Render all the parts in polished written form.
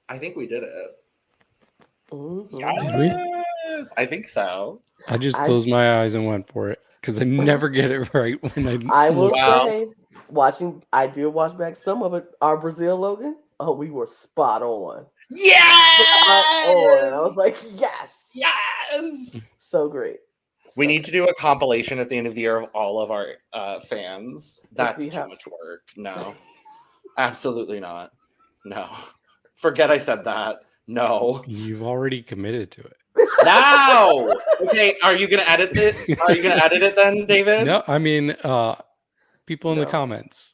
I think we did it. Mm-hmm. Did we? Yes, I think so. I just closed my eyes and went for it because I never get it right when I will look. say, I did watch back some of it. Our Brazil Logan, oh, we were spot on. Yes! I was like, yes, Yes! so great. We need to do a compilation at the end of the year of all of our fans. That's too much work. No. Absolutely not. No. Forget I said that. No. You've already committed to it. Now! Okay, are you going to edit it? Are you going to edit it then, David? No, I mean, people in the comments.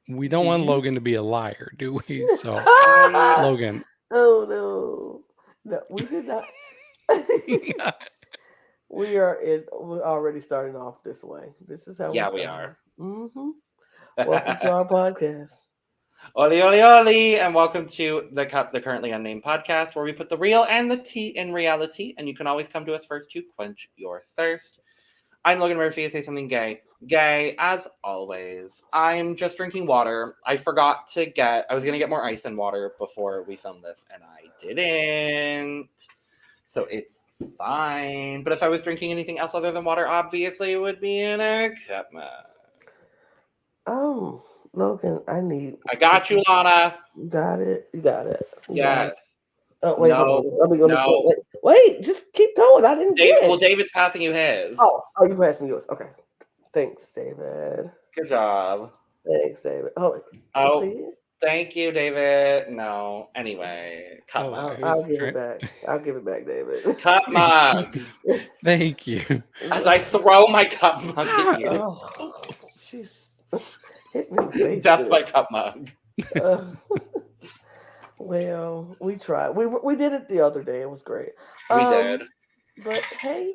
We don't want Logan to be a liar, do we? So, Logan. Oh, no, we did not. We're already starting off this way. This is how we are. Mm-hmm. Welcome to our podcast. Oli, oli, oli, and welcome to the Currently Unnamed Podcast, where we put the real and the tea in reality, and you can always come to us first to quench your thirst. I'm Logan Murphy to say something gay. Gay, as always. I'm just drinking water. I forgot to I was going to get more ice and water before we filmed this, and I didn't. So it's fine. But if I was drinking anything else other than water, obviously it would be in a cup mug. Oh, Logan, I got you, Lana. You got it. Yes. Oh, wait, no. Let me wait, just keep going. I didn't get it. Well, David's passing you his. Oh, you passed me yours. Okay. Thanks, David. Good job. Thanks, David. Oh, thank you, David. No. Anyway, cup mug. I'll give it back. I'll give it back, David. Cup mug. Thank you. As I throw my cup mug at you. Oh, jeez. Hit me in the face. That's my cup mug. Well, we tried. We did it the other day. It was great. We did. But hey,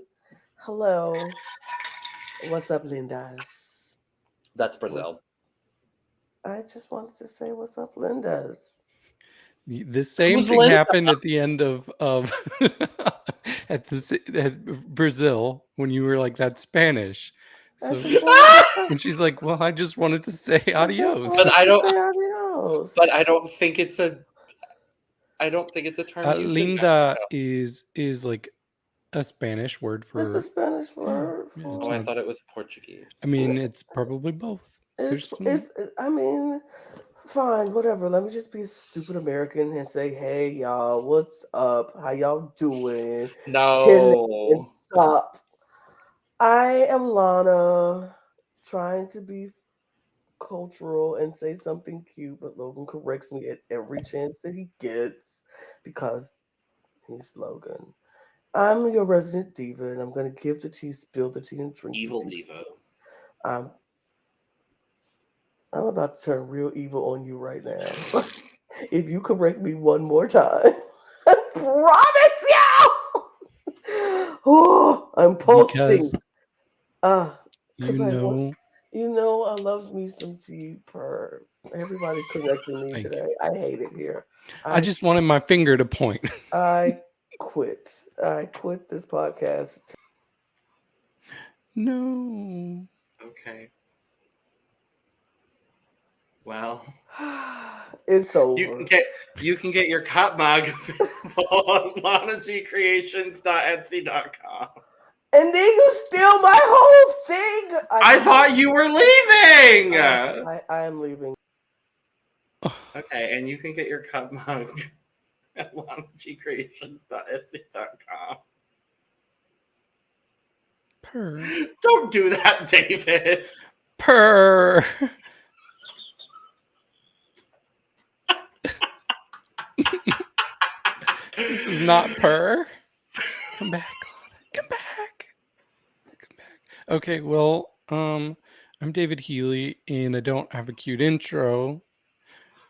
hello. What's up, Linda? That's Brazil. I just wanted to say what's up, Linda. The same thing happened at the end of at Brazil when you were like, that's Spanish. So and she's like, well, I just wanted to say adios. But I don't think it's a term. Linda is like a Spanish word for. It's a Spanish word. I thought it was Portuguese. I mean, it's probably both. I mean, fine, whatever. Let me just be a stupid American and say, hey, y'all, what's up? How y'all doing? No. Stop. I am Lana, trying to be cultural and say something cute, but Logan corrects me at every chance that he gets because he's Logan. I'm your resident diva, and I'm going to give the tea, spill the tea, and drink evil diva. I'm about to turn real evil on you right now. If you correct me one more time, I promise you. Oh, I'm posting. You know, I love me some tea per. Everybody correcting me today. I hate it here. I just wanted my finger to point. I quit. I quit this podcast. No. Okay. Well, it's over. You can get your cup mug on lanagcreations.etsy.com. And then you steal my whole thing. I thought you were leaving. I am leaving. Okay, and you can get your cup mug at lanagcreations.etsy.com. Purr. Don't do that, David. Purr. This is not purr. Come back, Lana. Come back. Okay, well, I'm David Healy, and I don't have a cute intro.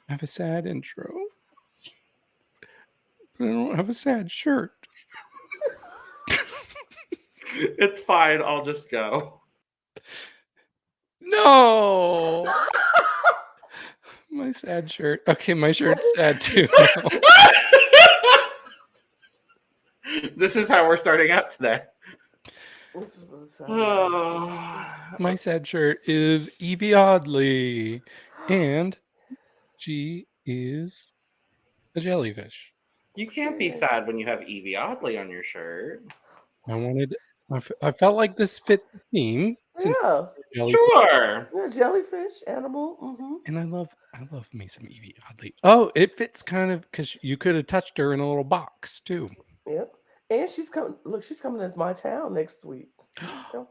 I have a sad intro. But I don't have a sad shirt. It's fine. I'll just go. No. My sad shirt. Okay, my shirt's sad too. This is how we're starting out today. My sad shirt is Evie Oddly, and she is A jellyfish. You can't be sad when you have Evie Oddly on your shirt. I felt like this fit the theme. since Yeah. jellyfish. Sure. Yeah, jellyfish, animal. Mm-hmm. And I love me some Evie Oddly. Oh, it fits kind of because you could have touched her in a little box too. Yep. And she's coming. Look, she's coming to my town next week. So,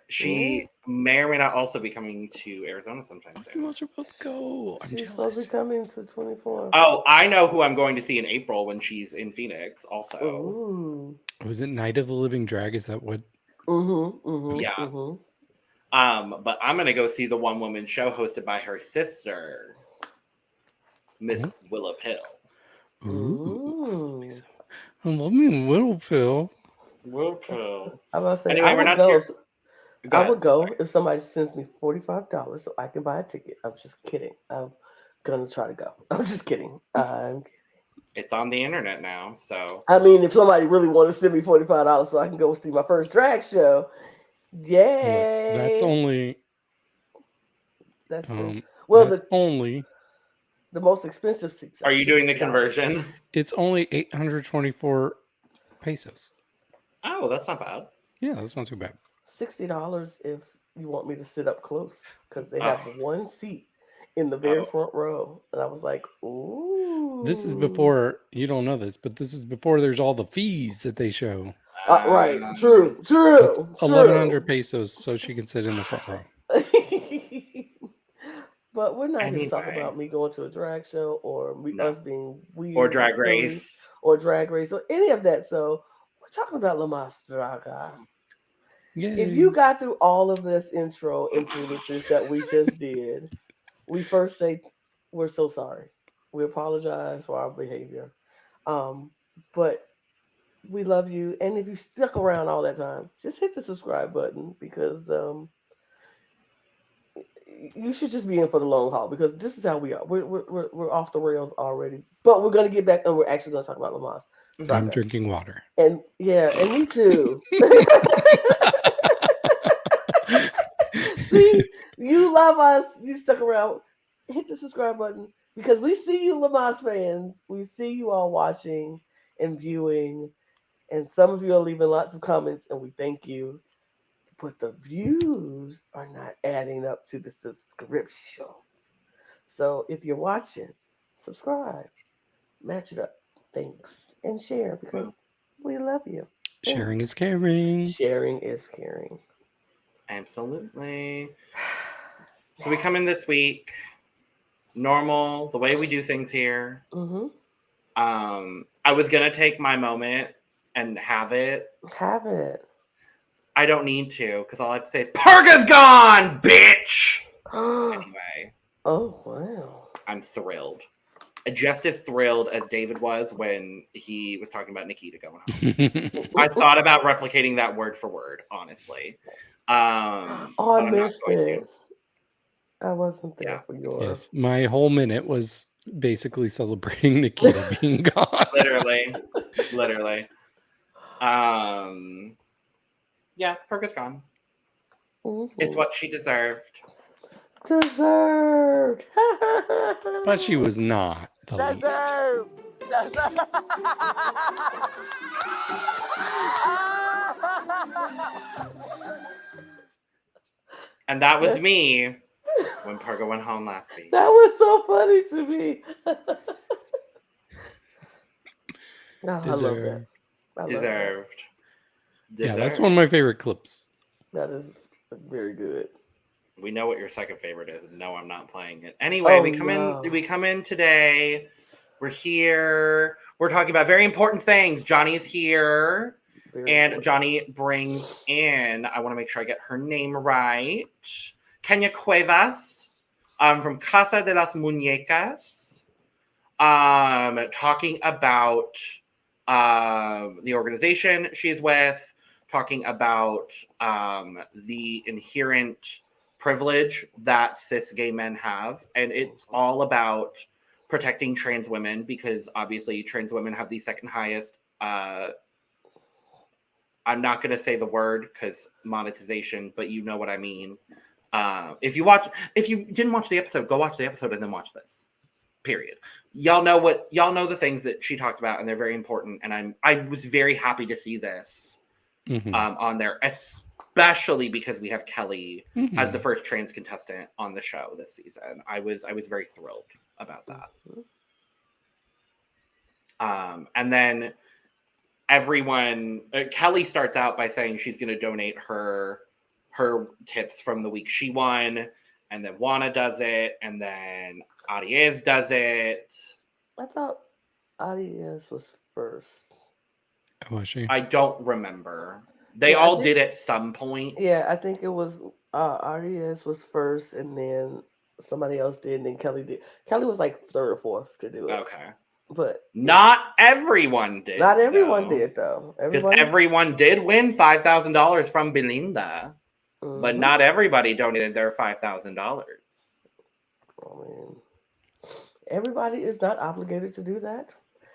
She may or may not also be coming to Arizona sometime I'm soon. not sure both go. I'm she's supposed to jealous. be coming to 24. Oh, I know who I'm going to see in April when she's in Phoenix also. Ooh. Was it Night of the Living Drag? Is that what? Mm-hmm. Mm-hmm. Yeah. Mm-hmm. But I'm gonna go see the one woman show hosted by her sister, Miss Willa Pill. Ooh. I love me Little Phil. Willa Pill. I was say, Anyway, I we're would not go. here. I would go if somebody sends me $45 so I can buy a ticket. I'm just kidding. I'm gonna try to go. I'm just kidding. I'm kidding. It's on the internet now, so I mean, if somebody really wanted to send me $45 so I can go see my first drag show, yay! That's only. That's That's only. the most expensive seats. are you doing the conversion? It's only 824 pesos. Oh, that's not bad. Yeah, that's not too bad. $60 if you want me to sit up close because they have one seat in the very front row, and I was like, ooh. This is before you don't know this, but this is before there's all the fees that they show. Right, true. It's 1,100 pesos, so she can sit in the front row. But we're not here to talk about me going to a drag show or us being weird or Drag Race or any of that. So we're talking about Mas Draga. Yay. If you got through all of this intro and foolishness that we just did, we first say we're so sorry. We apologize for our behavior. But we love you. And if you stuck around all that time, just hit the subscribe button because you should just be in for the long haul because this is how we are. We're off the rails already. But we're going to get back and we're actually going to talk about Mas. I'm drinking water. And and me too. See, you love us. You stuck around. Hit the subscribe button because we see you, Mas fans. We see you all watching and viewing. And some of you are leaving lots of comments, and we thank you. But the views are not adding up to the subscription. So if you're watching, subscribe. Match it up. Thanks. And share because we love you. Sharing is caring. Sharing is caring. Absolutely. So we come in this week, normal, the way we do things here. Mm-hmm. I was going to take my moment and have it. Have it. I don't need to because all I have to say is Purga's gone, bitch. Anyway. Oh, wow. I'm thrilled. Just as thrilled as David was when he was talking about Nikita going home. I thought about replicating that word for word, honestly. I missed it. I wasn't there for yours. Yes, my whole minute was basically celebrating Nikita being gone. Literally. Yeah, Purga's gone. Mm-hmm. It's what she deserved. Deserved. But she was not the Deserved. And that was me when Purga went home last week. That was so funny to me. I love that. Deserved. Yeah, that's one of my favorite clips. That is very good. We know what your second favorite is. No, I'm not playing it. Anyway, we come in today. We're here. We're talking about very important things. Johnny is here. Johnny brings in, I want to make sure I get her name right, Kenya Cuevas from Casa de las Muñecas, talking about the organization she's with, talking about the inherent privilege that cis gay men have. And it's all about protecting trans women because obviously trans women have the second highest I'm not going to say the word because monetization, but you know what I mean. If you didn't watch the episode, go watch the episode and then watch this. Period. Y'all know the things that she talked about, and they're very important. And I was very happy to see this on there, especially because we have Kelly as the first trans contestant on the show this season. I was very thrilled about that. And then everyone, Kelly starts out by saying she's going to donate her tips from the week she won, and then Juana does it, and then Aries does it. I thought Aries was first. Was she? I don't remember. They all did at some point. Yeah, I think it was Aries was first, and then somebody else did, and then Kelly did. Kelly was like third or fourth to do it. Okay. But not everyone did. Not everyone did, though. Because everyone did win $5,000 from Belinda. But not everybody donated their $5,000. I mean, everybody is not obligated to do that.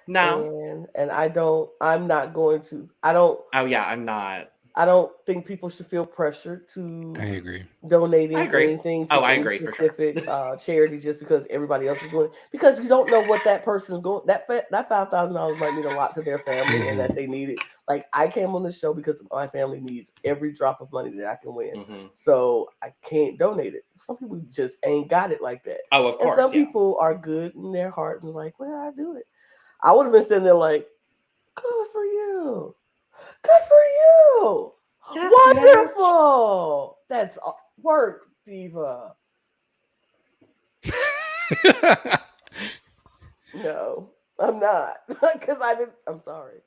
No. And I'm not going to. Oh yeah, I'm not. I don't think people should feel pressured to. I agree. Donating anything to I agree specific for sure. charity just because everybody else is doing it. Because you don't know what that person's going. That $5,000 might mean a lot to their family and that they need it. Like, I came on the show because my family needs every drop of money that I can win. So I can't donate it. Some people just ain't got it like that. Oh, of course. And some people are good in their heart and like, well, I do it. I would have been sitting there like, good for you. Good for you. Yes, wonderful. Yes. That's work, Diva. No, I'm not. Because I'm sorry.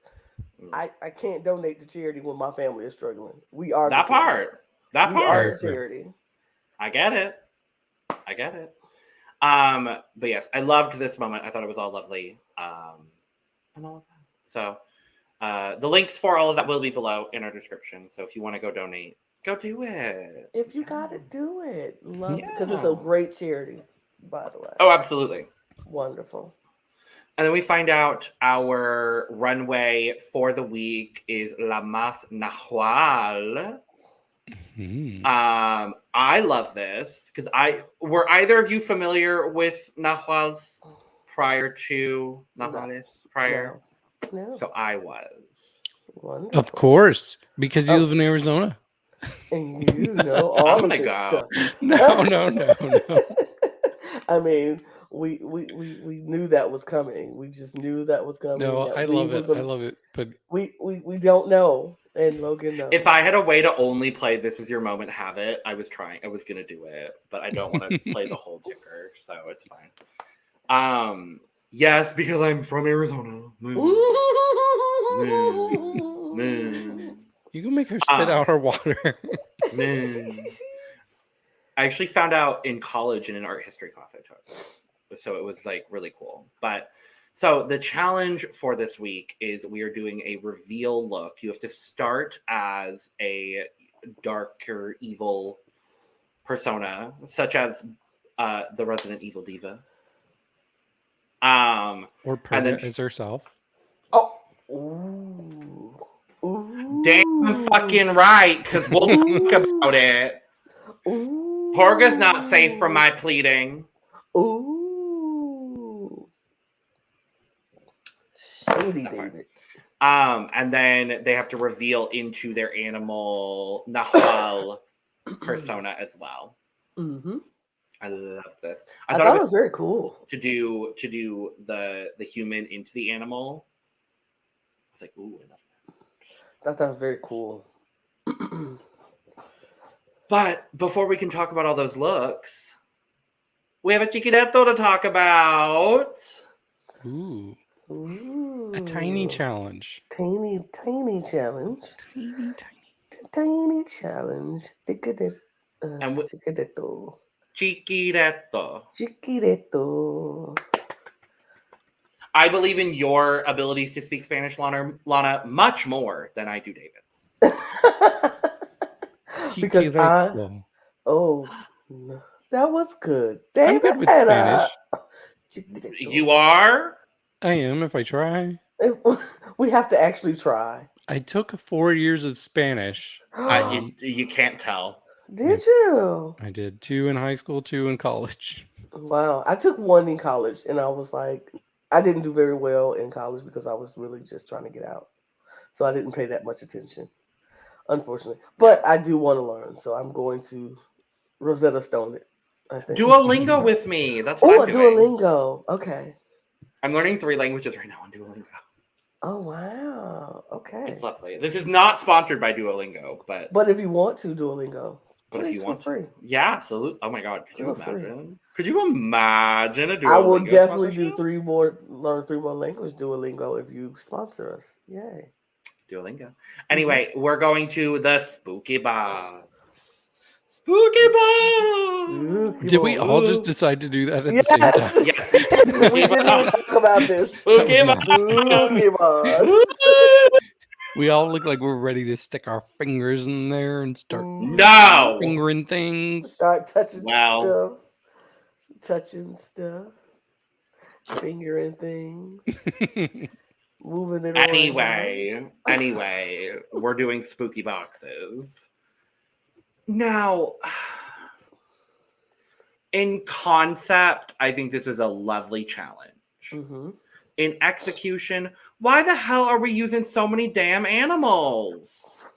I can't donate to charity when my family is struggling. We are that part. That part. Are the charity. I get it. But yes, I loved this moment. I thought it was all lovely. And all of that. So the links for all of that will be below in our description. So if you want to go donate, go do it. If you got to do it. Love it. Because it's a great charity, by the way. Oh, absolutely. Wonderful. And then we find out our runway for the week is La Mas Nahual. I love this because were either of you familiar with Nahual's prior to Nahual's prior? No. So I was. Wonderful. Of course, because you live in Arizona. And you know all of this stuff. No. I mean, we knew that was coming. We just knew that was coming. No, I love it. I love it. But we don't know, and Logan knows. If I had a way to only play "This Is Your Moment," have it. I was gonna do it, but I don't want to play the whole ticker, so it's fine. Yes, because I'm from Arizona. You can make her spit out her water. I actually found out in college in an art history class I took. So it was like really cool. But so the challenge for this week is we are doing a reveal look. You have to start as a darker, evil persona, such as the Resident Evil Diva. Or Purga as herself. Oh. Ooh. Damn fucking right, because we'll talk about it. Ooh. Purga's not safe from my pleading. Ooh. Shady David. And then they have to reveal into their animal Nahual persona as well. I love this. I thought it was very cool to do the human into the animal. I was like, ooh, I love that. That was very cool. But before we can talk about all those looks, we have a chiquiretto to talk about. Ooh. A tiny challenge. Tiny challenge. Tiny challenge. Chiquiretto. I believe in your abilities to speak Spanish, Lana, much more than I do David's. Because that was good. David, I'm good with Spanish. You are? I am, if I try. We have to actually try. I took 4 years of Spanish. You can't tell. Did you? I did 2 in high school, 2 in college. Wow. I took one in college, and I was like, I didn't do very well in college because I was really just trying to get out. So I didn't pay that much attention, unfortunately. But I do want to learn, so I'm going to Rosetta Stone it, I think. Duolingo with me. That's what Oh, I'm doing. Duolingo. Okay. I'm learning 3 languages right now on Duolingo. Oh, wow. Okay. It's lovely. This is not sponsored by Duolingo, but if you want to Duolingo, if please you feel want free. to. Yeah, absolutely. Oh my God. Could you Feel free. imagine? Could you imagine a Duolingo I will definitely do sponsorship? learn 3 more language Duolingo if you sponsor us. Yay. Duolingo. Anyway, we're going to the spooky box. Spooky box! Did we all just decide to do that at the same Yes. time? Yes. We didn't even talk about this. Spooky That Spooky box. We all look like we're ready to stick our fingers in there and start No! fingering things. Start touching Well. stuff. Fingering things. Moving it around. Anyway, we're doing spooky boxes. Now, in concept, I think this is a lovely challenge. Mm-hmm. In execution, why the hell are we using so many damn animals?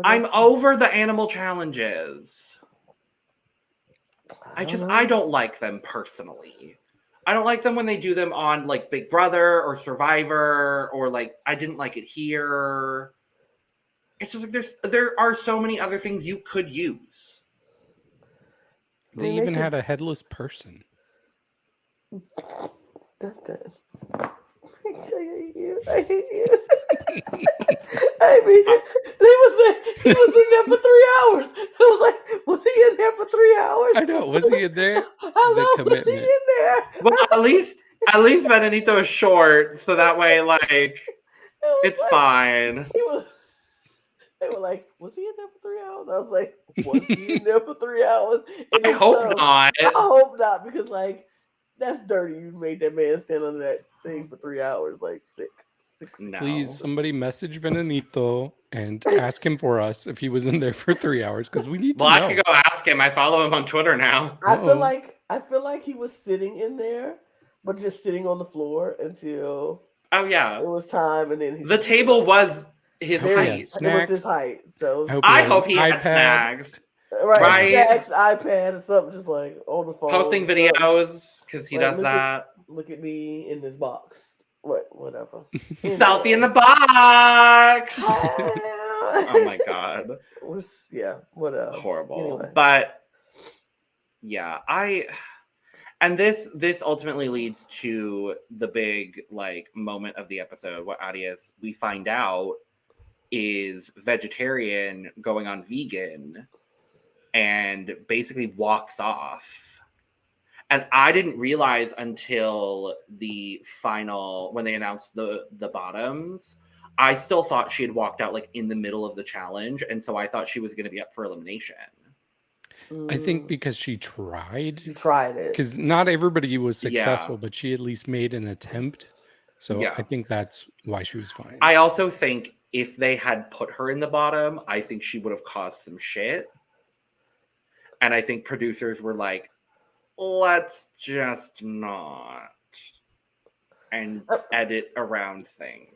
I'm over the animal challenges. I don't like them personally. I don't like them when they do them on like Big Brother or Survivor, or like I didn't like it here. It's just like there are so many other things you could use. They even had a headless person. I hate you. I mean, he was in there for 3 hours. I was like, was he in there for 3 hours? I know. Was he in there? How long was he in there? Well, at least Benedito is short, so that way, like, it's like, fine. They were like, was he in there for 3 hours? I was like, was he in there for 3 hours? And I hope not. I hope not, because like that's dirty. You made that man stand under that thing for 3 hours, like sick. No. Please, somebody message Benedito and ask him for us if he was in there for 3 hours, because we need to know. I could go ask him. I follow him on Twitter now. I feel like he was sitting in there, but just sitting on the floor until it was time, and then the table was his height. It was his height. So I hope he had snacks. Right? Snacks, iPad, or something, just like on the phone. Posting videos, because he does that. Look at me in this box. Whatever. Selfie in the box. Oh my God. Whatever. Horrible. Anyway. But yeah, and this ultimately leads to the big like moment of the episode. What Aries, we find out, is vegetarian going on vegan and basically walks off. And I didn't realize until the final, when they announced the bottoms, I still thought she had walked out like in the middle of the challenge. And so I thought she was going to be up for elimination. I think because she tried. She tried it. Because not everybody was successful, but she at least made an attempt. So I think that's why she was fine. I also think if they had put her in the bottom, I think she would have caused some shit. And I think producers were like, let's just not, and edit around things,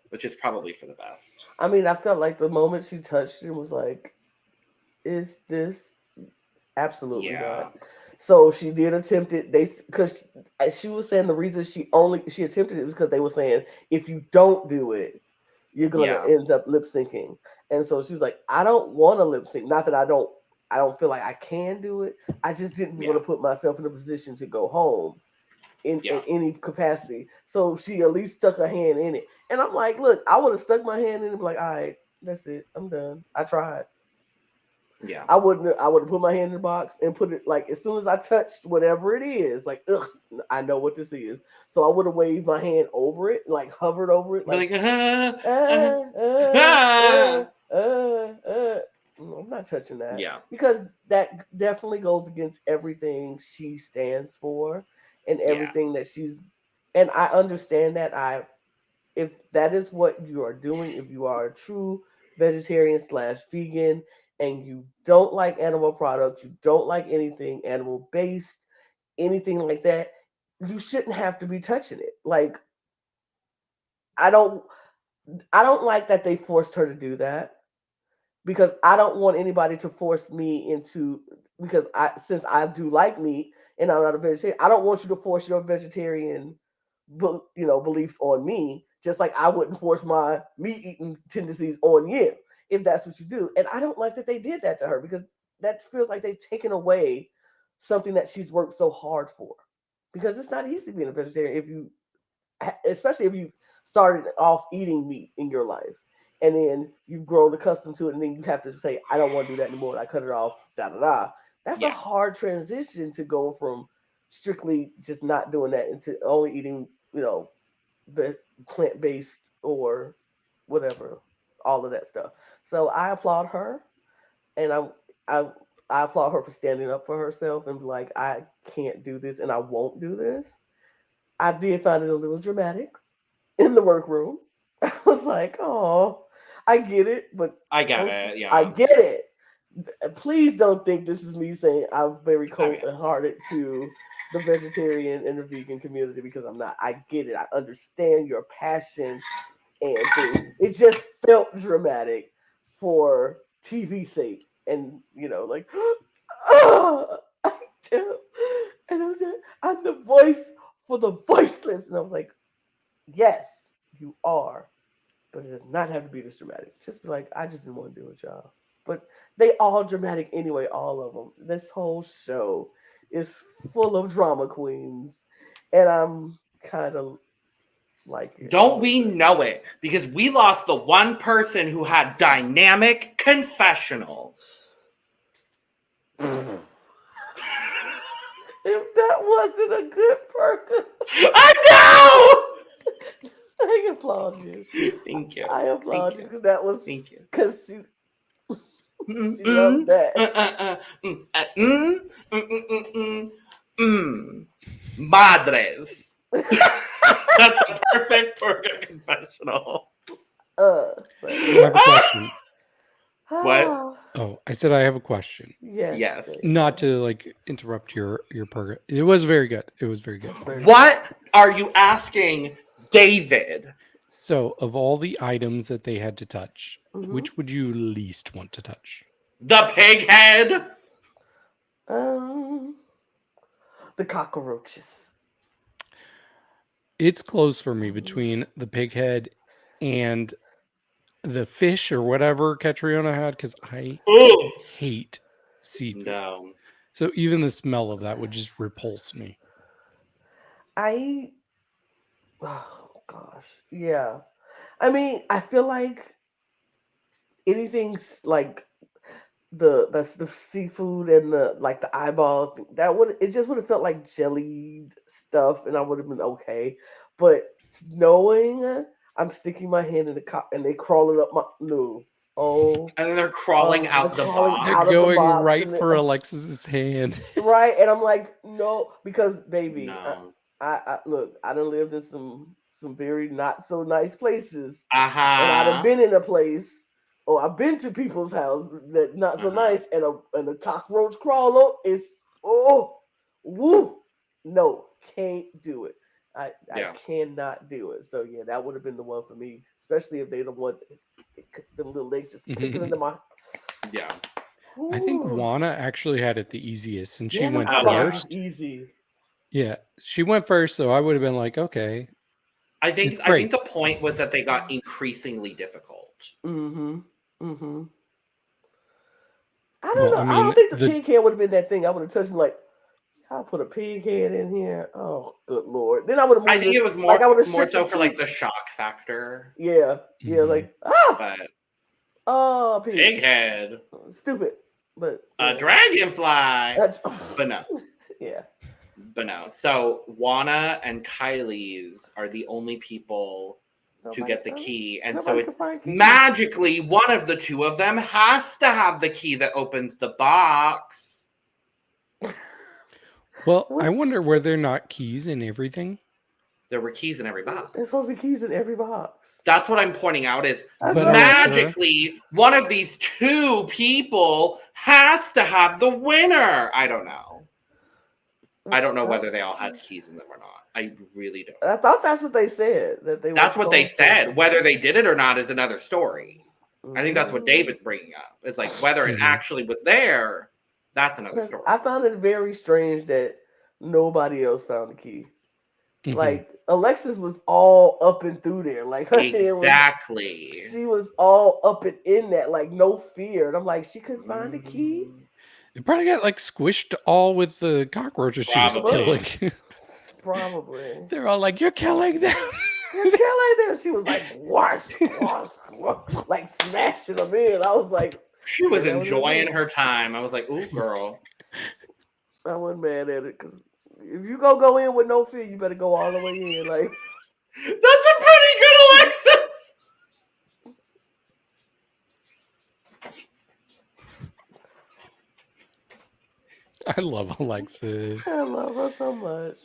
which is probably for the best. I mean, I felt like the moment she touched him was like, is this absolutely not? So she did attempt it. Because she was saying the reason she attempted it was because they were saying if you don't do it, you're gonna end up lip syncing. And so she was like, I don't want to lip sync. Not that I don't feel like I can do it. I just didn't want to put myself in a position to go home in any capacity. So she at least stuck her hand in it. And I'm like, look, I would have stuck my hand in it and be like, all right, that's it. I'm done. I tried. Yeah. I would have put my hand in the box and put it like as soon as I touched whatever it is, like, ugh, I know what this is. So I would have waved my hand over it, like hovered over it, like I'm not touching that. Yeah. Because that definitely goes against everything she stands for and everything that she's, and I understand that. If that is what you are doing, if you are a true vegetarian / vegan, and you don't like animal products, you don't like anything animal based, anything like that, you shouldn't have to be touching it. Like, I don't like that they forced her to do that, because I don't want anybody to force me into, because since I do like meat and I'm not a vegetarian, I don't want you to force your vegetarian beliefs on me, just like I wouldn't force my meat eating tendencies on you if that's what you do. And I don't like that they did that to her, because that feels like they've taken away something that she's worked so hard for. Because it's not easy being a vegetarian, especially if you started off eating meat in your life and then you've grown accustomed to it, and then you have to say, I don't want to do that anymore, and I cut it off, That's a hard transition to go from strictly just not doing that into only eating, plant-based or whatever, all of that stuff. So I applaud her, and I applaud her for standing up for herself and be like, I can't do this and I won't do this. I did find it a little dramatic in the workroom. I was like, oh, I get it, but I get it. Yeah, I get it. Please don't think this is me saying I'm very cold and hearted to the vegetarian and the vegan community, because I'm not. I get it. I understand your passion and things. It just felt dramatic for TV sake, and like, oh, I do. And I'm the voice for the voiceless, and I was like, yes, you are, but it does not have to be this dramatic. Just be like, I just didn't want to do it, y'all. But they all dramatic anyway, all of them. This whole show is full of drama queens, and I'm kind of like it. Don't we know it? Because we lost the one person who had dynamic confessionals. If that wasn't a good Purga, I know! I applaud you. Thank you. I applaud you, because that was, thank you. Because she loved that. Madres. That's a perfect Purga confessional. I have a question. What? Oh, I said I have a question. Yes. Not to interrupt your Purga. It was very good. It was very good. What are you asking, David? So, of all the items that they had to touch, which would you least want to touch? The pig head. The cockroaches. It's close for me between the pig head and the fish or whatever Cattriona had, because I hate seafood. No. So even the smell of that would just repulse me. Oh gosh, yeah. I mean, I feel like anything like the seafood and the eyeball, it just would have felt like jellied stuff, and I would have been okay. But knowing I'm sticking my hand in the and they crawling up my and then they're crawling out the box. They're going right for Alexis's hand. Right, and I'm like, no, because baby, No. I look, I done lived in some very not so nice places, and Uh-huh. I've been in a place, or I've been to people's house that not so nice, and a cockroach crawl up is no, can't do it. I cannot do it. So yeah, that would have been the one for me, especially if they don't want them little legs just picking into my. Yeah. Ooh. I think Juana actually had it the easiest, and she went first. first. Easy. Yeah, she went first, so I would have been like, okay. I think the point was that they got increasingly difficult. I don't know. I don't think the pig head would have been that thing. I would have touched him like, I'll put a pig head in here. Oh, good Lord. Then I would have. I think it was more so for the shock factor. Yeah, like pig head. Stupid, but a dragonfly. But no. Yeah. But no. So Juana and Kyliezz are the only people to get the key, and so it's magically one of the two of them has to have the key that opens the box. Well, I wonder were there not keys in everything? There were keys in every box. There's supposed to be keys in every box. That's what I'm pointing out is That's But right. magically one of these two people has to have the winner. I don't know. I don't know whether they all had keys in them or not. I really don't. I thought that's what they said. That's what they said. Whether they did it or not is another story. I think that's what Mm. David's bringing up. It's like whether it actually was there, that's another story. I found it very strange that nobody else found the key. Mhm. Like Alexis was all up and through there. Like her Exactly. she was all up and in that, like no fear. And I'm like, she couldn't find the key. It probably got like squished all with the cockroaches she was Probably. killing. Probably. They're all like, "You're killing them." You're killing them. She was like, wash, like smashing them in. I was like, She was that was enjoying it. her time. I was like, ooh, girl. I wasn't mad at it because if you go in with no fear, you better go all the way in. Like, That's a pretty good Alexis. I love Alexis. I love her so much.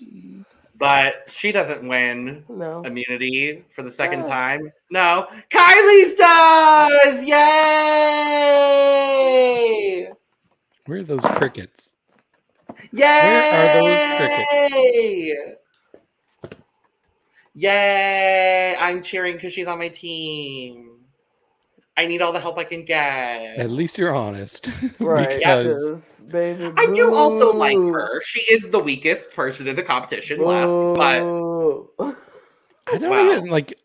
But she doesn't win No. immunity for the second Yeah. time. No. Kyliezz does! Yay! Where are those crickets? Yay! Where are those Yay! I'm cheering because she's on my team. I need all the help I can get. At least you're honest. Right. Because baby, I do also like boo. her. She is the weakest person in the competition left, but Boo. I don't even like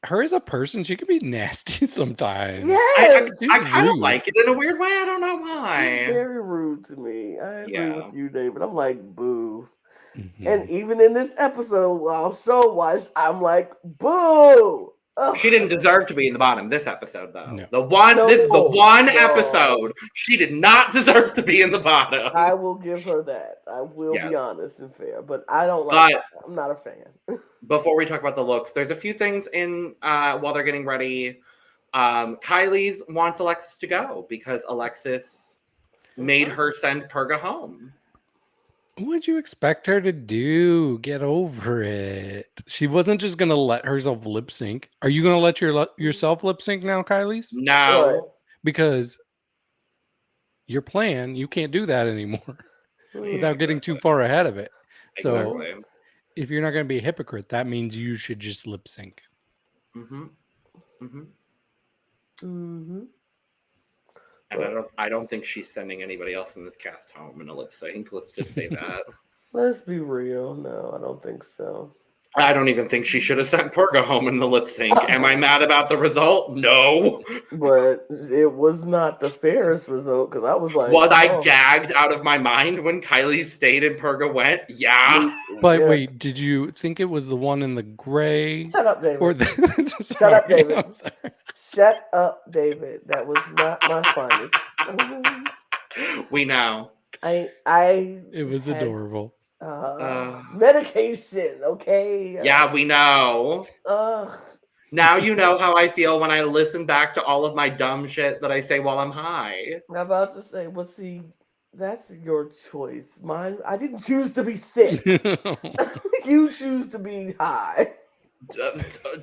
her as a person. She could be nasty sometimes. Yes. I kind of rude. like it in a weird way. I don't know She's why. very rude to me. I agree Yeah. with you, David. I'm like, boo. Mhm. And even in this episode, while show watched, I'm like, boo. Ugh. She didn't deserve to be in the bottom this episode, though. No. This is the one No. episode she did not deserve to be in the bottom. I will give her that. I will Yes. be honest and fair, but I don't like. I'm not a fan. Before we talk about the looks, there's a few things in while they're getting ready. Kyliezz wants Alexis to go because Alexis made her send Purga home. What'd you expect her to do? Get over it. She wasn't just gonna let herself lip sync. Are you gonna let yourself lip sync now, Kyliezz? No. Right. Because your plan, you can't do that anymore without getting too far ahead of it. So Exactly. if you're not gonna be a hypocrite, that means you should just lip sync. Mm-hmm. Mm-hmm. Mm-hmm. And I don't think she's sending anybody else in this cast home in a lip sync. Let's just say that. Let's be real. No, I don't think so. I don't even think she should have sent Purga home in the lip sync. Am I mad about the result? No. But it was not the fairest result because I was like, Was I gagged out of my mind when Kyliezz stayed and Purga went? Yeah. But Yeah. wait, did you think it was the one in the gray? Shut up, David. Or Shut up, David. I'm sorry. Shut up, David. That was not my finest. We know. It was had, adorable. medication, okay? Yeah, we know. Now you know how I feel when I listen back to all of my dumb shit that I say while I'm high. I'm about to say, well, see, that's your choice. Mine, I didn't choose to be sick. You choose to be high.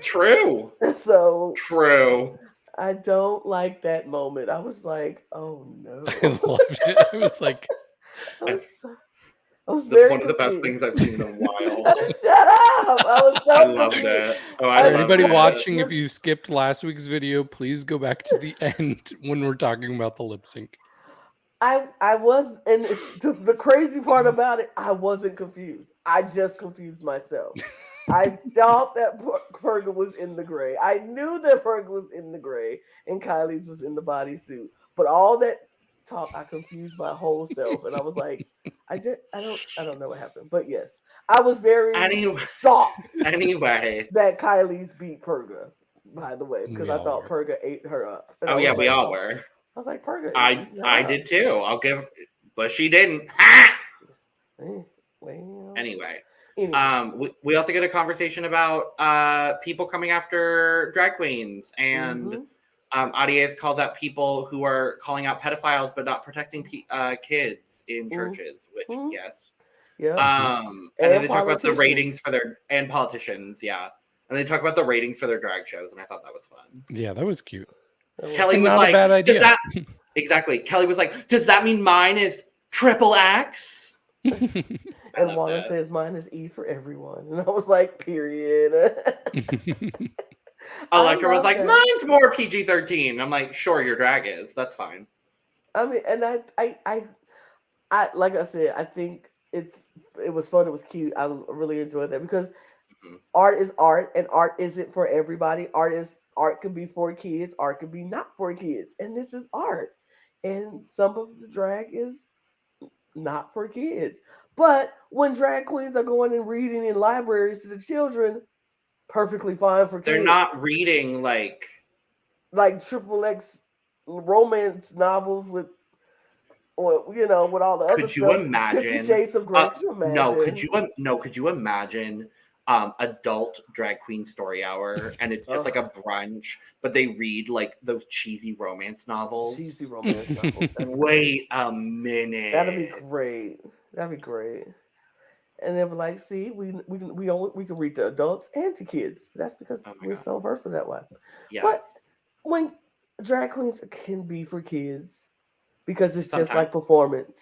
True. So True. I don't like that moment. I was like, oh no. I loved it. I was like, I was very One of the best confused. things I've seen in a while. Shut up! I was so I loved confused. it. Oh, for I loved anybody it. watching, if you skipped last week's video, please go back to the end when we're talking about the lip sync. I was, and the crazy part about it, I wasn't confused. I just confused myself. I thought that Purga was in the gray. I knew that Purga was in the gray and Kyliezz was in the bodysuit. But all that talk, I confused my whole self, and I was like, I don't know what happened. But yes, I was very shocked. Anyway, that Kyliezz beat Purga. By the way, because We I all thought were. Purga ate her up. And oh I yeah, was we like, all were. I was like, Purga. I did too. I'll give, but she didn't. Well, Anyway. anyway. We also get a conversation about people coming after drag queens, and Aries calls out people who are calling out pedophiles but not protecting kids in churches. Which yes, yeah. and then they talk about the ratings for their and politicians. Yeah, And they talk about the ratings for their drag shows, and I thought that was fun. Yeah, that was cute. Kelly And was not like, a bad idea. Exactly. Kelly was like, does that mean mine is triple X? And Juana says mine is E for everyone. And I was like, period. Electra was like, that. mine's more PG-13. I'm like, sure, your drag is. That's fine. I mean, and I like I said, I think it was fun. It was cute. I really enjoyed that because art is art, and art isn't for everybody. Art can be for kids. Art can be not for kids, and this is art. And some of the drag is not for kids. But when drag queens are going and reading in libraries to the children, perfectly fine for kids. They're not reading like triple X romance novels with, or with all the other could stuff. you imagine 50 Shades of Grey. Could you imagine? Could you imagine adult drag queen story hour, and it's just like a brunch, but they read like those cheesy romance novels. Wait a minute. That'd be great. And they were like, see, we can read to adults and to kids. That's because we're so versatile that way. Yes. But when drag queens can be for kids, because it's just like performance.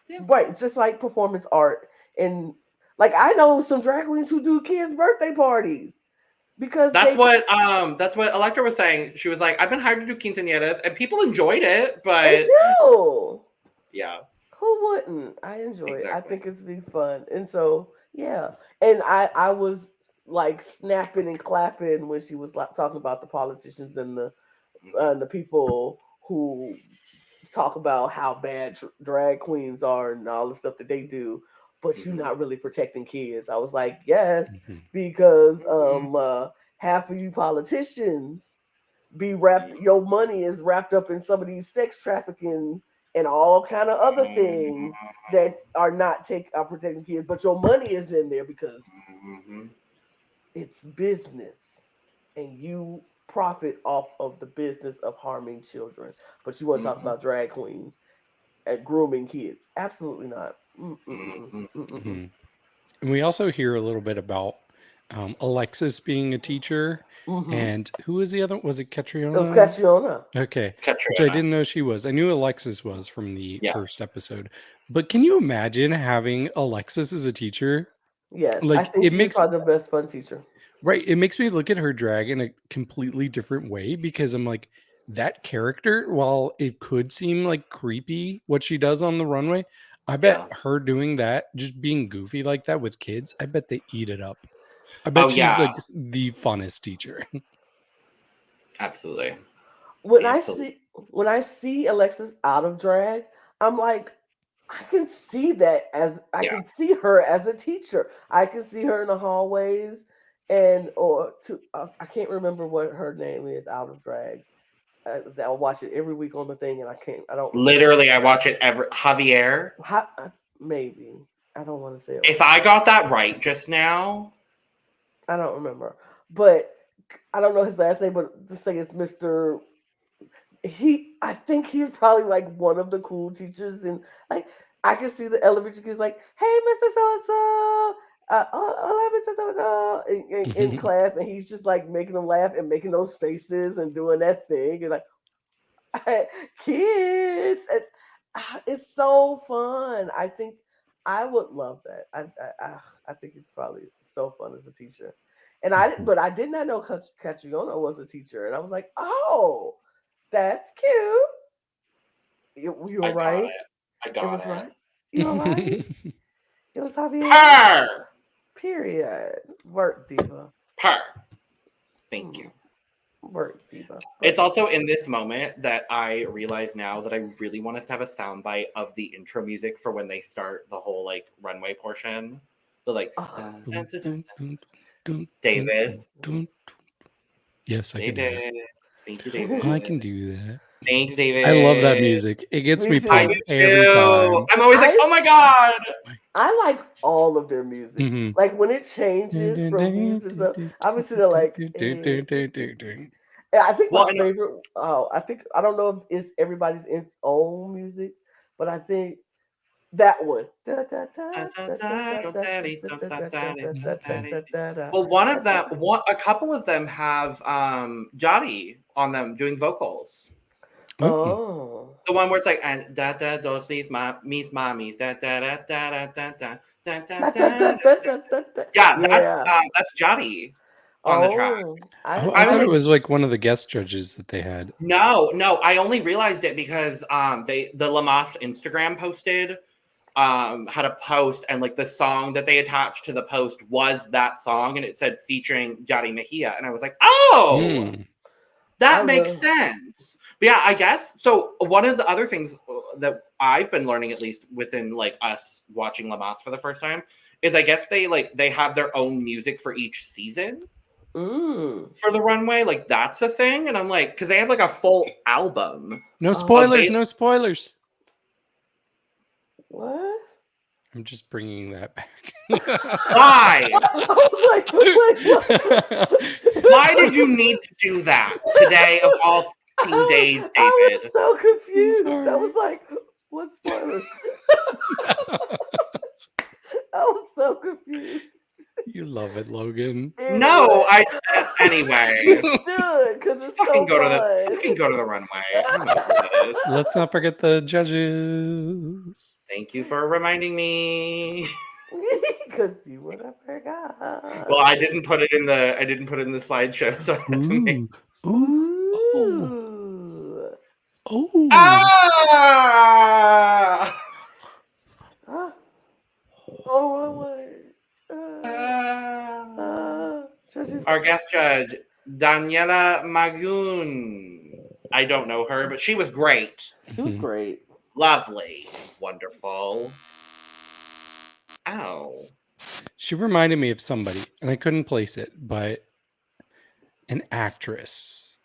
Yeah. Right, it's just like performance art. And like I know some drag queens who do kids' birthday parties. Because that's what Electra was saying. She was like, I've been hired to do quinceañeras, and people enjoyed it, but they do. Yeah. Who wouldn't? I enjoy it. I think it's been fun. And so, yeah. And I was like snapping and clapping when she was like talking about the politicians and the people who talk about how bad drag queens are and all the stuff that they do, but you're not really protecting kids. I was like, yes, because half of you politicians your money is wrapped up in some of these sex trafficking and all kind of other things that are not protecting kids, but your money is in there because it's business, and you profit off of the business of harming children. But you want to talk about drag queens and grooming kids? Absolutely not. And we also hear a little bit about Alexis being a teacher. And who was the other? Was it Cattriona? It was Cattriona. Okay. Which I didn't know she was. I knew Alexis was from the first episode. But can you imagine having Alexis as a teacher? Yes. Like, I think she's probably the best fun teacher. Right. It makes me look at her drag in a completely different way, because I'm like, that character, while it could seem like creepy what she does on the runway, I bet her doing that, just being goofy like that with kids, I bet they eat it up. I bet she's like the funnest teacher. Absolutely. When I see Alexis out of drag, I'm like, I can see that I can see her as a teacher. I can see her in the hallways, I can't remember what her name is out of drag. I'll watch it every week on the thing, and I don't. Literally, I watch it every Javier. Maybe I don't want to say it. If I got that right just now, I don't remember, but I don't know his last name. But just say it's Mr. I think he's probably like one of the cool teachers, and like I can see the elementary kids like, "Hey, Mr. So-and-so, Mr. So-and-so," in class, and he's just like making them laugh and making those faces and doing that thing, and like, kids, it's so fun. I think I would love that. I think it's probably so fun as a teacher, but I did not know Cattriona was a teacher, and I was like, oh. That's cute. You were right. I got it. Right. You were right. It was Javier. Her. Period. Work diva. Her. Thank you. Work diva. It's also in this moment that I realize now that I really want us to have a soundbite of the intro music for when they start the whole like runway portion. The like David. Yes, I can do that. Thank you, David. I can do that. Thanks, David. I love that music. It gets me pumped every time. I'm always like, oh my god. I like all of their music. Like when it changes from music, I'm sitting there like. I think my favorite. I don't know if it's everybody's own music, but I think That one. Well, one of them, a couple of them have Jody on them doing vocals. Oh. The one where it's like and da da dos these mis mommies da da da da da da da da da. Yeah, that's Jody on the track. I thought it was like one of the guest judges that they had. No, I only realized it because the Lamas Instagram posted had a post and like the song that they attached to the post was that song and it said featuring Jody Mejia and I was like, oh, that makes sense. But yeah, I guess so. One of the other things that I've been learning, at least within like us watching Lamas for the first time, is I guess they have their own music for each season for the runway. Like that's a thing, and I'm like, because they have like a full album. No spoilers. No spoilers. What? I'm just bringing that back. Why? Why did you need to do that today of all days, David? I was so confused. I was like, what spoilers? I was so confused. You love it, Logan. No, anyway. Because it's fucking so go to the runway. Let's not forget the judges. Thank you for reminding me. Because you would have forgot. Well, I didn't put it in the slideshow, so I had to make. Oh. Ah! Our guest judge, Daniela Magoon. I don't know her, but she was great. She was great. Lovely. Wonderful. Ow. She reminded me of somebody, and I couldn't place it, but an actress.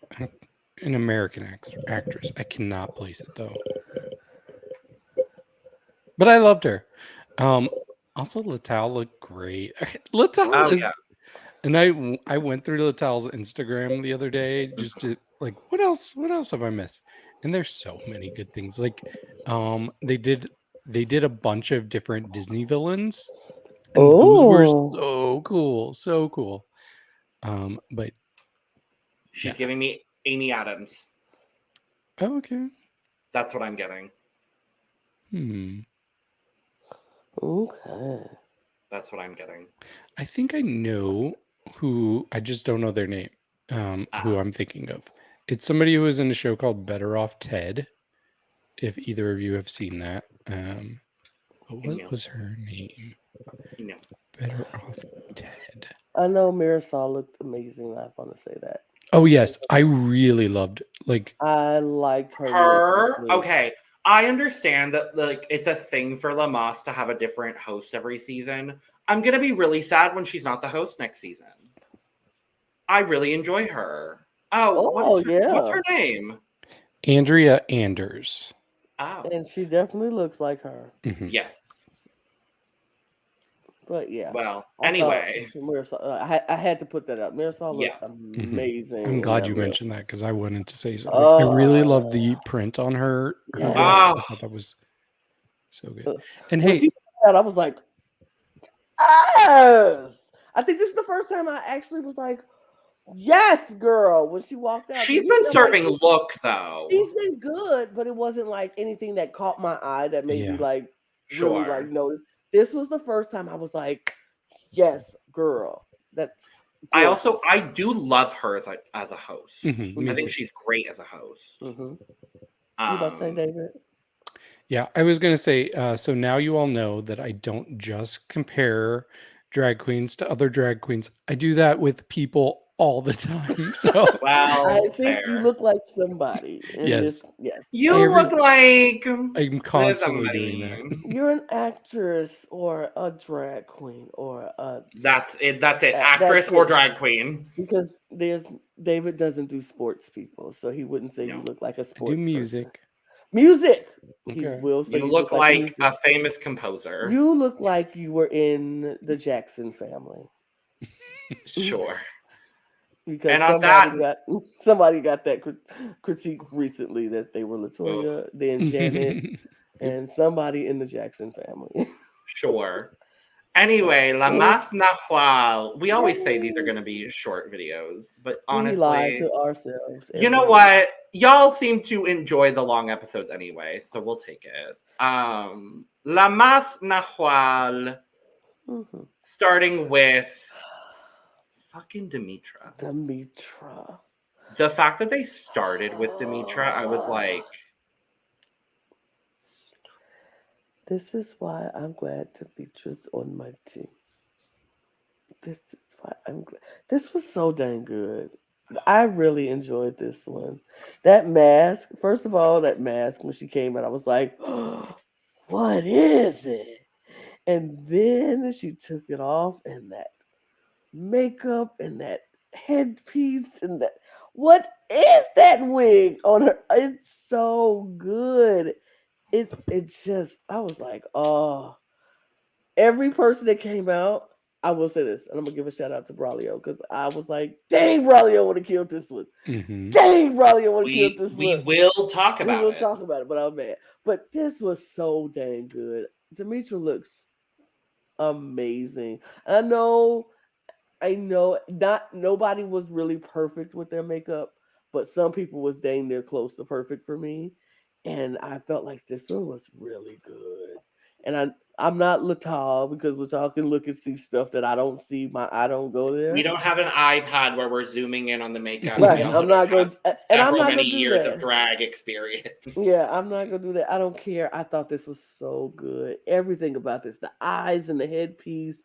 An American actress. I cannot place it, though. But I loved her. Also, Lital looked great. Lital is... Yeah. And I went through Lital's Instagram the other day just to like what else have I missed? And there's so many good things. Like they did a bunch of different Disney villains. And those were so cool. So cool. But she's giving me Amy Adams. Oh, okay. That's what I'm getting. Okay. That's what I'm getting. I think I know who, I just don't know their name, who I'm thinking of. It's somebody who was in a show called Better Off Ted, if either of you have seen that. What was her name? No. Better Off Ted. I know Marisol looked amazing. I want to say that. Oh, yes. I really loved, I liked her. Okay. I understand that like it's a thing for Lamas to have a different host every season. I'm going to be really sad when she's not the host next season. I really enjoy her. What's her name? Andrea Anders. Oh. And she definitely looks like her. Mm-hmm. Yes. But yeah. Well, anyway. I had to put that up. Marisol looked amazing. I'm glad you mentioned that because I wanted to say something. I really love the print on her. Dress. I thought that was so good. And when she did that, I was like, yes! I think this is the first time I actually was like, yes, girl, when she walked out. She's been serving look, though. She's been good, but it wasn't like anything that caught my eye that made me like really like notice. This was the first time I was like, yes, girl. That's good. I do love her as a host. Mm-hmm. I think she's great as a host. Mm-hmm. You about to say, David? Yeah, I was going to say, so now you all know that I don't just compare drag queens to other drag queens. I do that with people all the time. So I think you look like somebody. Yes. You look like I'm constantly doing that. You're an actress or a drag queen or a That's it. Actress or drag queen. Because David doesn't do sports people, so he wouldn't say you look like a sports. I do music. Person. Music. Okay. He will say you look like a famous composer. You look like you were in the Jackson family. Sure. Because somebody got that critique recently that they were Latoya, then Janet, and somebody in the Jackson family. Sure. Anyway, La Mas Nahual. We always say these are going to be short videos, but We lie honestly, to ourselves. you know every what? Y'all seem to enjoy the long episodes anyway, so we'll take it. La Mas Nahual, Mhm. starting with fucking Dimittra. Dimittra. The fact that they started with Dimittra, I was like, This is why I'm glad Dimitra's on my team. This is why I'm glad. This was so dang good. I really enjoyed this one. That mask, first of all, that mask when she came out, I was like, what is it? And then she took it off, and that makeup and that headpiece and that what is that wig on her? It's so good. It just I was like, oh, every person that came out, I will say this, and I'm gonna give a shout out to Braulio because I was like, dang, Braulio would have killed this one. Mm-hmm. Dang, Braulio would have killed this we one. will talk We about will it. talk about it, but I'm mad. But this was so dang good. Dimitri looks amazing. I know not nobody was really perfect with their makeup, but some people was dang near close to perfect for me. And I felt like this one was really good. And I'm not Latal because Latal can look and see stuff that I don't see. I don't go We there. don't have an iPad where we're zooming in on the makeup. Right. We also I'm not don't going have and I'm several not many gonna do years of that. drag experience. Yeah, I'm not gonna do that. I don't care. I thought this was so good. Everything about this, the eyes and the headpiece,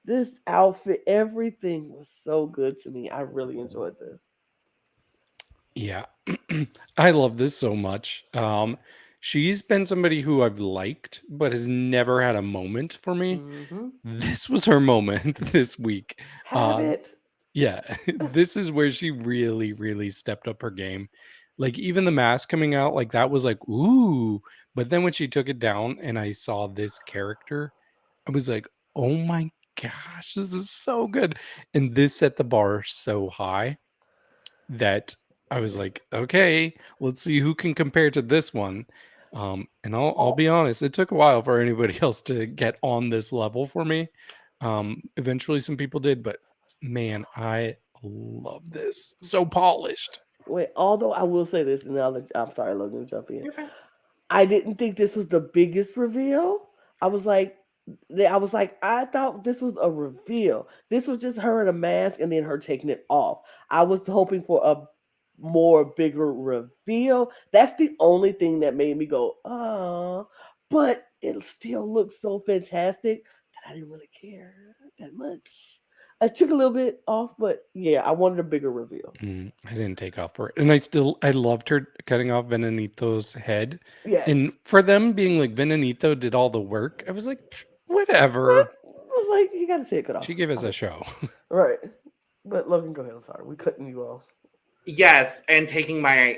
this outfit, everything was so good to me. I really enjoyed this. Yeah. I love this so much. She's been somebody who I've liked, but has never had a moment for me. Mm-hmm. This was her moment this week. Have it. Yeah, this is where she really, really stepped up her game. Like even the mask coming out, like that was like, ooh. But then when she took it down and I saw this character, I was like, oh my gosh, this is so good. And this set the bar so high that I was like, okay, let's see who can compare to this one. And I'll be honest, it took a while for anybody else to get on this level for me. Eventually some people did, but man, I love this. So polished. Wait, although I will say this, and I'm sorry, Logan, jump in. You're fine. I didn't think this was the biggest reveal. I was like, I thought this was a reveal. This was just her in a mask and then her taking it off. I was hoping for a more bigger reveal. That's the only thing that made me go, but it still looks so fantastic that I didn't really care that much. I took a little bit off, but yeah, I wanted a bigger reveal. I didn't take off for it. And I loved her cutting off Venanito's head. Yes. And for them being like Venanito did all the work, I was like, "Psh, But whatever. I was like, you gotta take it off. She gave us a show. Right. But Logan, go ahead. I'm sorry. We cutting you off. Yes, and taking my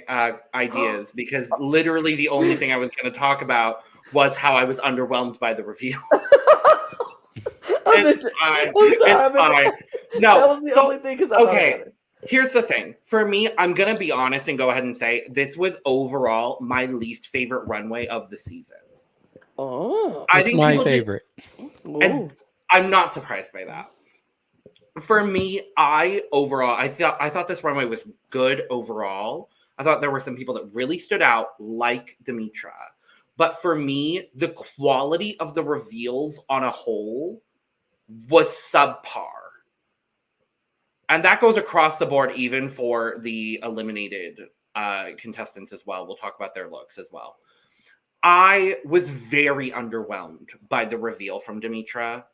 ideas because literally the only thing I was going to talk about was how I was underwhelmed by the reveal. I missed It's it. fine. I'm sorry, It's fine. that No, was the so only thing because I thought okay. about it. Here's the thing. For me, I'm going to be honest and go ahead and say this was overall my least favorite runway of the season. Oh. I It's think my people did- favorite. and I'm not surprised by that. For me, I thought this runway was good overall. I thought there were some people that really stood out, like Dimittra. But for me, the quality of the reveals on a whole was subpar. And that goes across the board, even for the eliminated contestants as well. We'll talk about their looks as well. I was very underwhelmed by the reveal from Dimittra.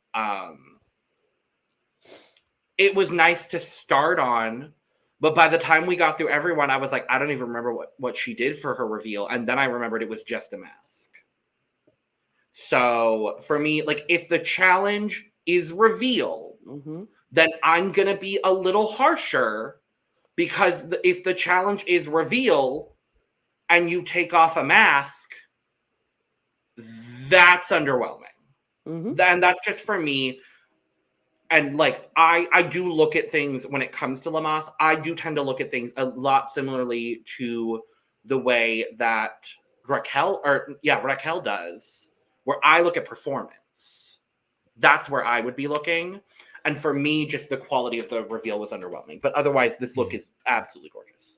It was nice to start on, but by the time we got through everyone, I was like, I don't even remember what she did for her reveal. And then I remembered it was just a mask. So for me, like if the challenge is reveal, then I'm going to be a little harsher because if the challenge is reveal and you take off a mask, that's underwhelming. And that's just for me. And like I do look at things when it comes to La Mas. I do tend to look at things a lot similarly to the way that Raquel does, where I look at performance. That's where I would be looking. And for me, just the quality of the reveal was underwhelming. But otherwise, this look is absolutely gorgeous.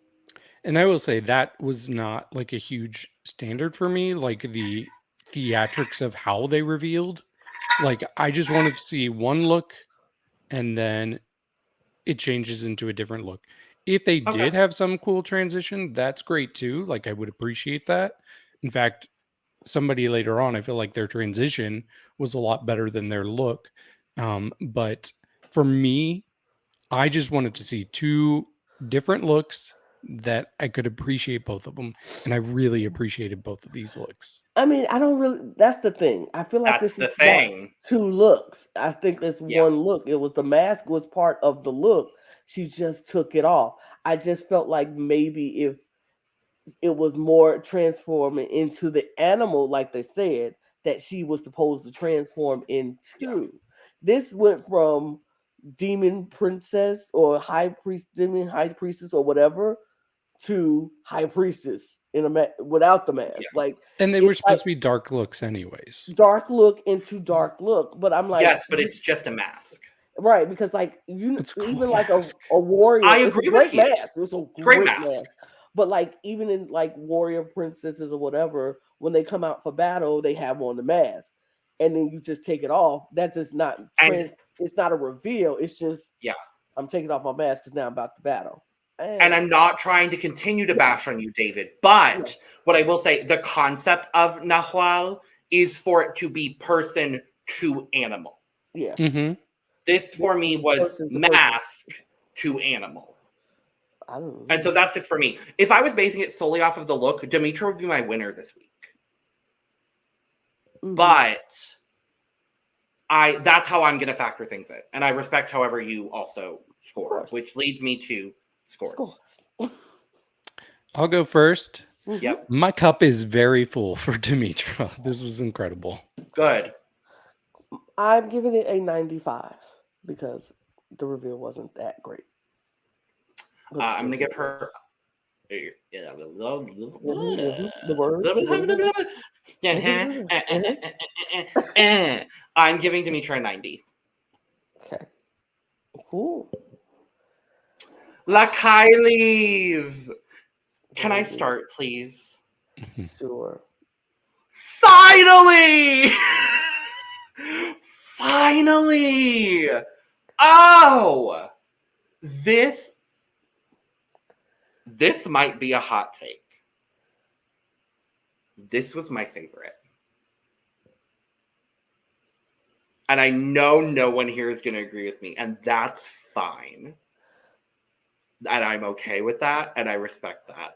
And I will say that was not like a huge standard for me, like the theatrics of how they revealed. Like, I just wanted to see one look and then it changes into a different look. If they did have some cool transition, that's great too. Like, I would appreciate that. In fact, somebody later on, I feel like their transition was a lot better than their look. But for me, I just wanted to see two different looks that I could appreciate both of them. And I really appreciated both of these looks. I mean, I don't really. That's the thing. I feel like That's this the is not thing. two looks. I think it's Yeah. one look. It was the mask was part of the look. She just took it off. I just felt like maybe if it was more transforming into the animal, like they said, that she was supposed to transform into. This went from demon princess or demon high priestess or whatever to high priestess in without the mask. Yeah. Like, And they were it's supposed like to be dark looks anyways. dark look into dark look. But I'm like, Yes, but it's just a mask. right, because like It's a even cool like mask. a warrior, I it's a agree great with you. mask. It's a Great great mask. mask. But like even in like warrior princesses or whatever, when they come out for battle, they have on the mask, and then you just take it off. That's just not it's not a reveal. It's just I'm taking off my mask because now I'm about to battle. And I'm not trying to continue to bash on you, David, but what I will say, the concept of Nahual is for it to be person to animal. Yeah. Mm-hmm. This for me was Person to mask to animal. I don't know. And so that's just for me. If I was basing it solely off of the look, Dimittra would be my winner this week. Mhm. But that's how I'm going to factor things in. And I respect however you also score, which leads me to scores. I'll go first. Yep. My cup is very full for Dimittra. This was incredible. Good. I'm giving it a 95 because the reveal wasn't that great. I'm going to give her... The word. I'm giving Dimittra a 90. Okay. Cool. La Kyliezz. Can I start, please? Sure. Finally! Finally! Oh! This might be a hot take. This was my favorite. And I know no one here is going to agree with me, and that's fine. And I'm okay with that, and I respect that.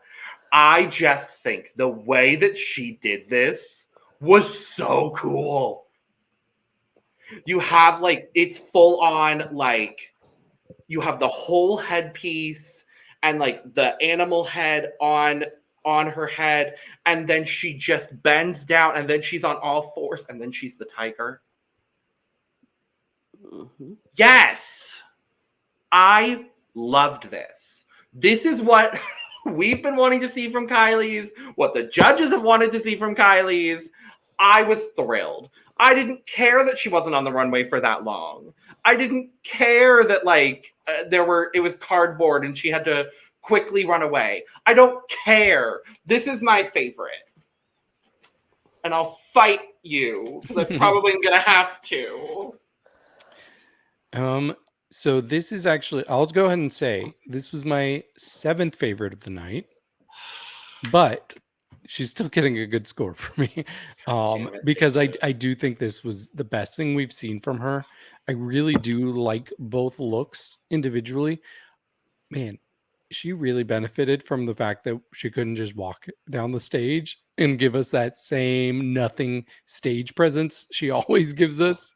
I just think the way that she did this was so cool. You have, like, it's full on, like, you have the whole headpiece and, like, the animal head on her head, and then she just bends down, and then she's on all fours, and then she's the tiger. Mm-hmm. Yes! I loved this. This is what we've been wanting to see from Kyliezz, what the judges have wanted to see from Kyliezz. I was thrilled. I didn't care that she wasn't on the runway for that long. I didn't care that, like, it was cardboard and she had to quickly run away. I don't care. This is my favorite. And I'll fight you, because I'm probably going to have to. So this is actually, I'll go ahead and say, this was my 7th favorite of the night, but she's still getting a good score for me, because I do think this was the best thing we've seen from her. I really do like both looks individually. Man, she really benefited from the fact that she couldn't just walk down the stage and give us that same nothing stage presence she always gives us,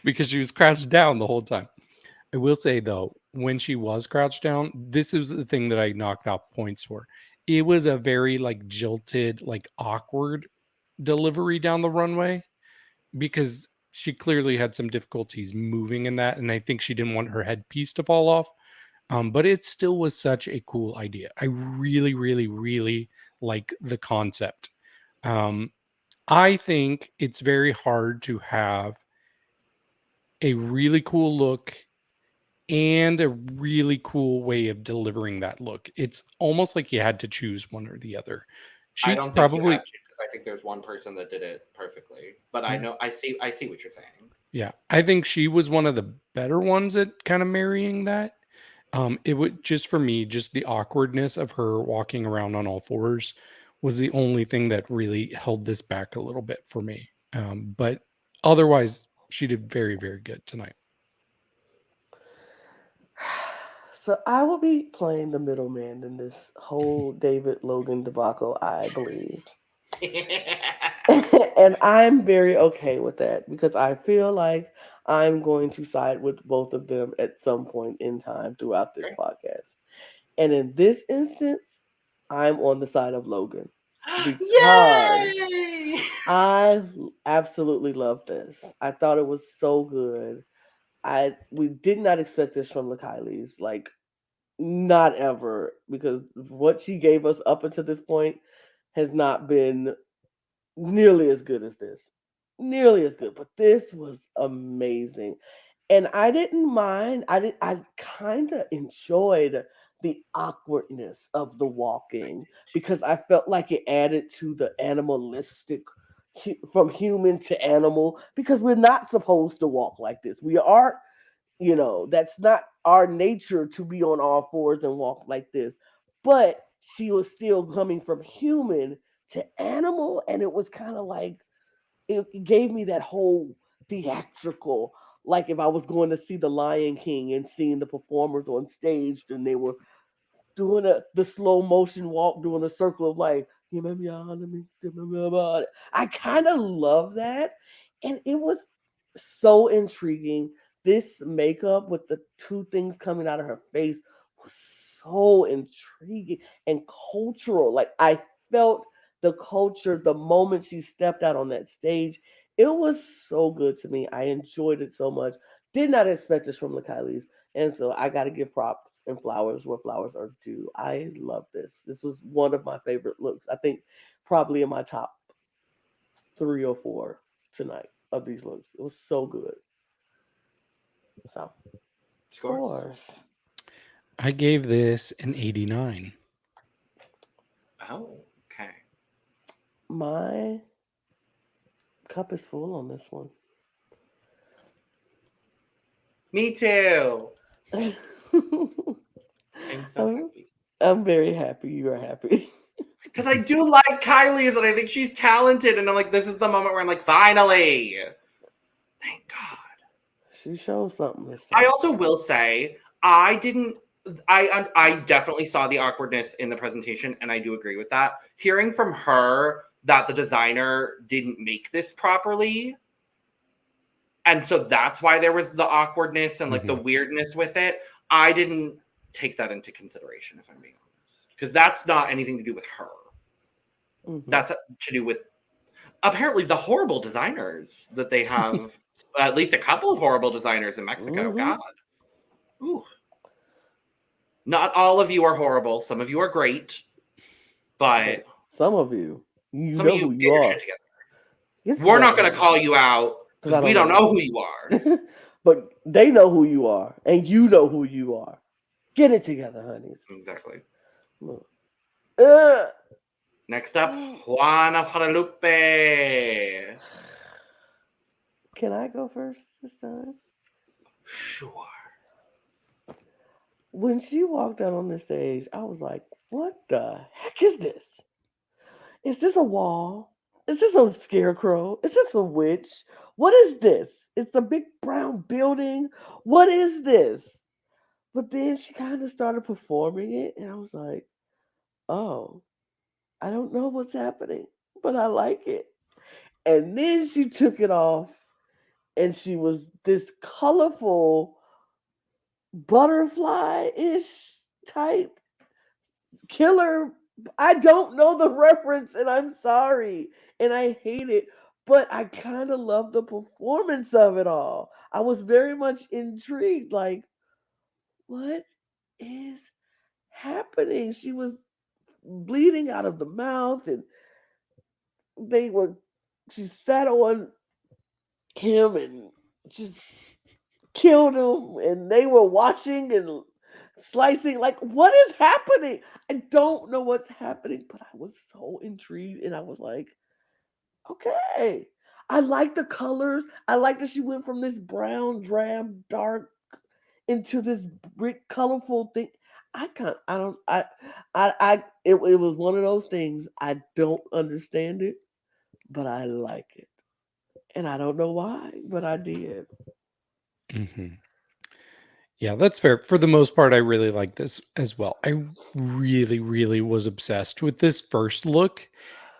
because she was crouched down the whole time. I will say, though, when she was crouched down, this is the thing that I knocked off points for. It was a very, like, jilted, like, awkward delivery down the runway, because she clearly had some difficulties moving in that, and I think she didn't want her headpiece to fall off. But it still was such a cool idea. I really, really, really like the concept. I think it's very hard to have a really cool look and a really cool way of delivering that look. It's almost like you had to choose one or the other. I She don't think you had probably, to because I think there's one person that did it perfectly. But I know I see what you're saying. yeah, I think she was one of the better ones at kind of marrying that. It would just for me, just the awkwardness of her walking around on all fours was the only thing that really held this back a little bit for me. But otherwise, she did very, very good tonight. So I will be playing the middleman in this whole David Logan debacle, I believe. And I'm very okay with that because I feel like I'm going to side with both of them at some point in time throughout this Great. podcast. And in this instance, I'm on the side of Logan because Yay! I absolutely love this. I thought it was so good. We did not expect this from the Kyliezz, like not ever, because what she gave us up until this point has not been nearly as good as this. Nearly as good, but this was amazing. And I didn't mind. I kind of enjoyed the awkwardness of the walking because I felt like it added to the animalistic from human to animal because we're not supposed to walk like this. We are, that's not our nature to be on all fours and walk like this. But she was still coming from human to animal, and it was kind of like it gave me that whole theatrical, like if I was going to see the Lion King and seeing the performers on stage and they were doing the slow motion walk, doing a circle of like, I kind of love that. And it was so intriguing. This makeup with the two things coming out of her face was so intriguing and cultural. Like I felt the culture the moment she stepped out on that stage. It was so good to me. I enjoyed it so much. Did not expect this from the Kyliezz. And so I got to give props and flowers where flowers are due. I love this. This was one of my favorite looks. I think probably in my top 3 or 4 tonight of these looks. It was so good. So, scores. I gave this an 89. Oh, okay. My cup is full on this one. Me too. I'm so happy. I'm very happy you are happy. Because I do like Kyliezz and I think she's talented. And I'm like, this is the moment where I'm like, finally. Thank God. She showed something this time. I also will say, I definitely saw the awkwardness in the presentation, and I do agree with that. Hearing from her that the designer didn't make this properly, and so that's why there was the awkwardness and like the weirdness with it, I didn't take that into consideration, if I'm being honest. Because that's not anything to do with her. That's to do with apparently the horrible designers that they have. At least a couple of horrible designers in Mexico. God. Ooh. Not all of you are horrible. Some of you are great. But some of you, some of you who get you your are. shit together. We're not going to call you out because we don't know who you are. But they know who you are, and you know who you are. Get it together, honeys. Exactly. Next up, Juana Guadalupe. Can I go first this time? Sure. When she walked out on the stage, I was like, what the heck is this? Is this a wall? Is this a scarecrow? Is this a witch? What is this? It's a big brown building. What is this? But then she kind of started performing it, and I was like, oh, I don't know what's happening, but I like it. And then she took it off, and she was this colorful butterfly-ish type killer. I don't know the reference, and I'm sorry, and I hate it, but I kind of love the performance of it all. I was very much intrigued, like, what is happening? She was bleeding out of the mouth, and they were, she sat on him and just killed him, and they were watching and slicing. Like, what is happening? I don't know what's happening, but I was so intrigued, and I was like, okay. I like the colors. I like that she went from this brown, drab, dark into this brick, colorful thing. I can't. I don't. It was one of those things. I don't understand it, but I like it, and I don't know why, but I did. Mm-hmm. Yeah, that's fair. For the most part, I really like this as well. I really, really was obsessed with this first look.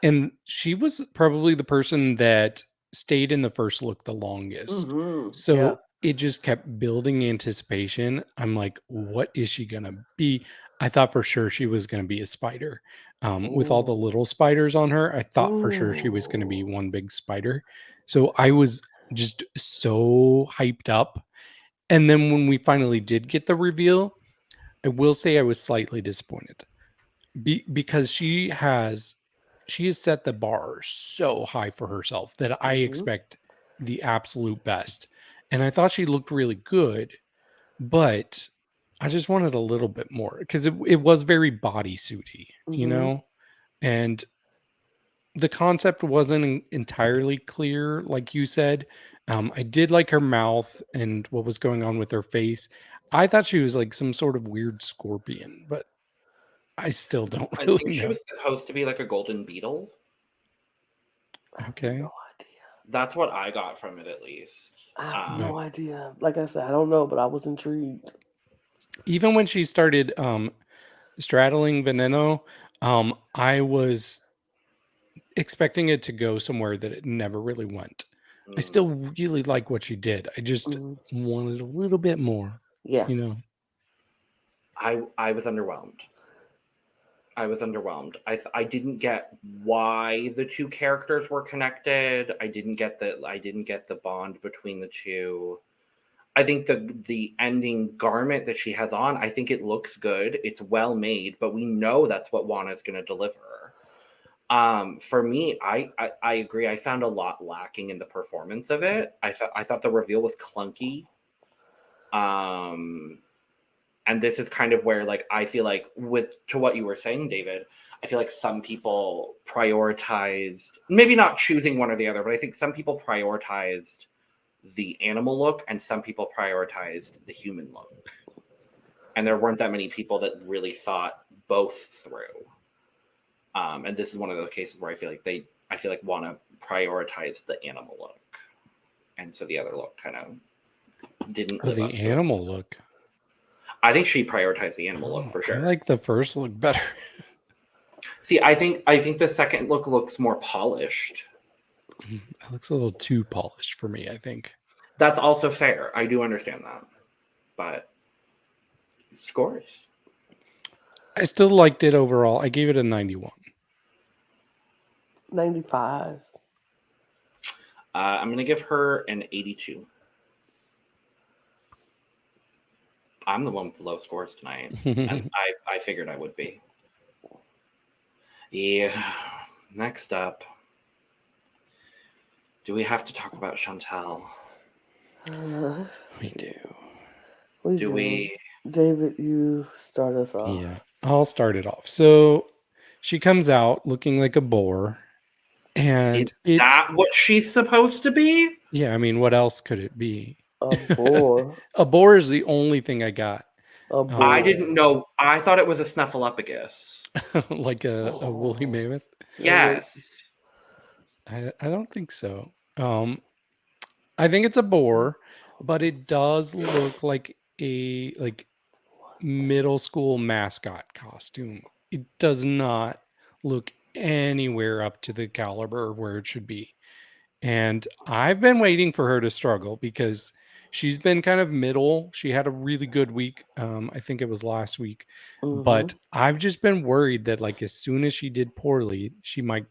And she was probably the person that stayed in the first look the longest. Yeah. So it just kept building anticipation. I'm like, what is she going to be? I thought for sure she was going to be a spider. With all the Ooh. little spiders on her, I thought for sure she was going to be Ooh. one big spider. So I was just so hyped up. And then when we finally did get the reveal, I will say I was slightly disappointed because she has set the bar so high for herself that I Mhm. expect the absolute best. And I thought she looked really good, but I just wanted a little bit more because it was very bodysuity, you Mhm. know? And the concept wasn't entirely clear, like you said. I did like her mouth and what was going on with her face. I thought she was like some sort of weird scorpion, but I still don't I really think she know. was supposed to be like a golden beetle. I have Okay. no idea. That's what I got from it, at least. I have But no idea. Like I said, I don't know, but I was intrigued. even when she started straddling Veneno, I was expecting it to go somewhere that it never really went. I Mm. still really like what she did. I just Mhm. wanted a little bit more, Yeah. you know. I was underwhelmed. I was underwhelmed. I didn't get why the two characters were connected. I didn't get the bond between the two. I think the ending garment that she has on, I think it looks good. It's well made, but we know that's what Juana's going to deliver. For me, I agree. I found a lot lacking in the performance of it. I thought the reveal was clunky. Um, and this is kind of where, like, I feel like, with to what you were saying, David, I feel like some people prioritized, maybe not choosing one or the other, but I think some people prioritized the animal look and some people prioritized the human look, and there weren't that many people that really thought both through. And this is one of those cases where I feel like want to prioritize the animal look, and so the other look kind of didn't Oh, live the up to it. animal look. I think she prioritized the animal look Oh, for I sure. like the first look better. See, I think the second look looks more polished. It looks a little too polished for me, I think. That's also fair. I do understand that, but scores. I still liked it overall. I gave it a 91. 95. I'm gonna give her an 82. I'm the one with the low scores tonight, and I figured I would be. Yeah. Next up, do we have to talk about Shantelle? Uh, We do. we Do do. we? David, you start us off. Yeah, I'll start it off. So she comes out looking like a boar, Is and it, that what she's supposed to be? yeah, I mean, what else could it be? A boar. A boar is the only thing I got. A I Um, didn't boar. know. I thought it was a snuffleupagus. like a woolly Oh, mammoth. I would. Yes. I don't think so. I think it's a boar, but it does look like a middle school mascot costume. It does not look anywhere up to the caliber of where it should be. And I've been waiting for her to struggle because she's been kind of middle. She had a really good week. I think it was last week, Mm-hmm. but I've just been worried that like as soon as she did poorly, she might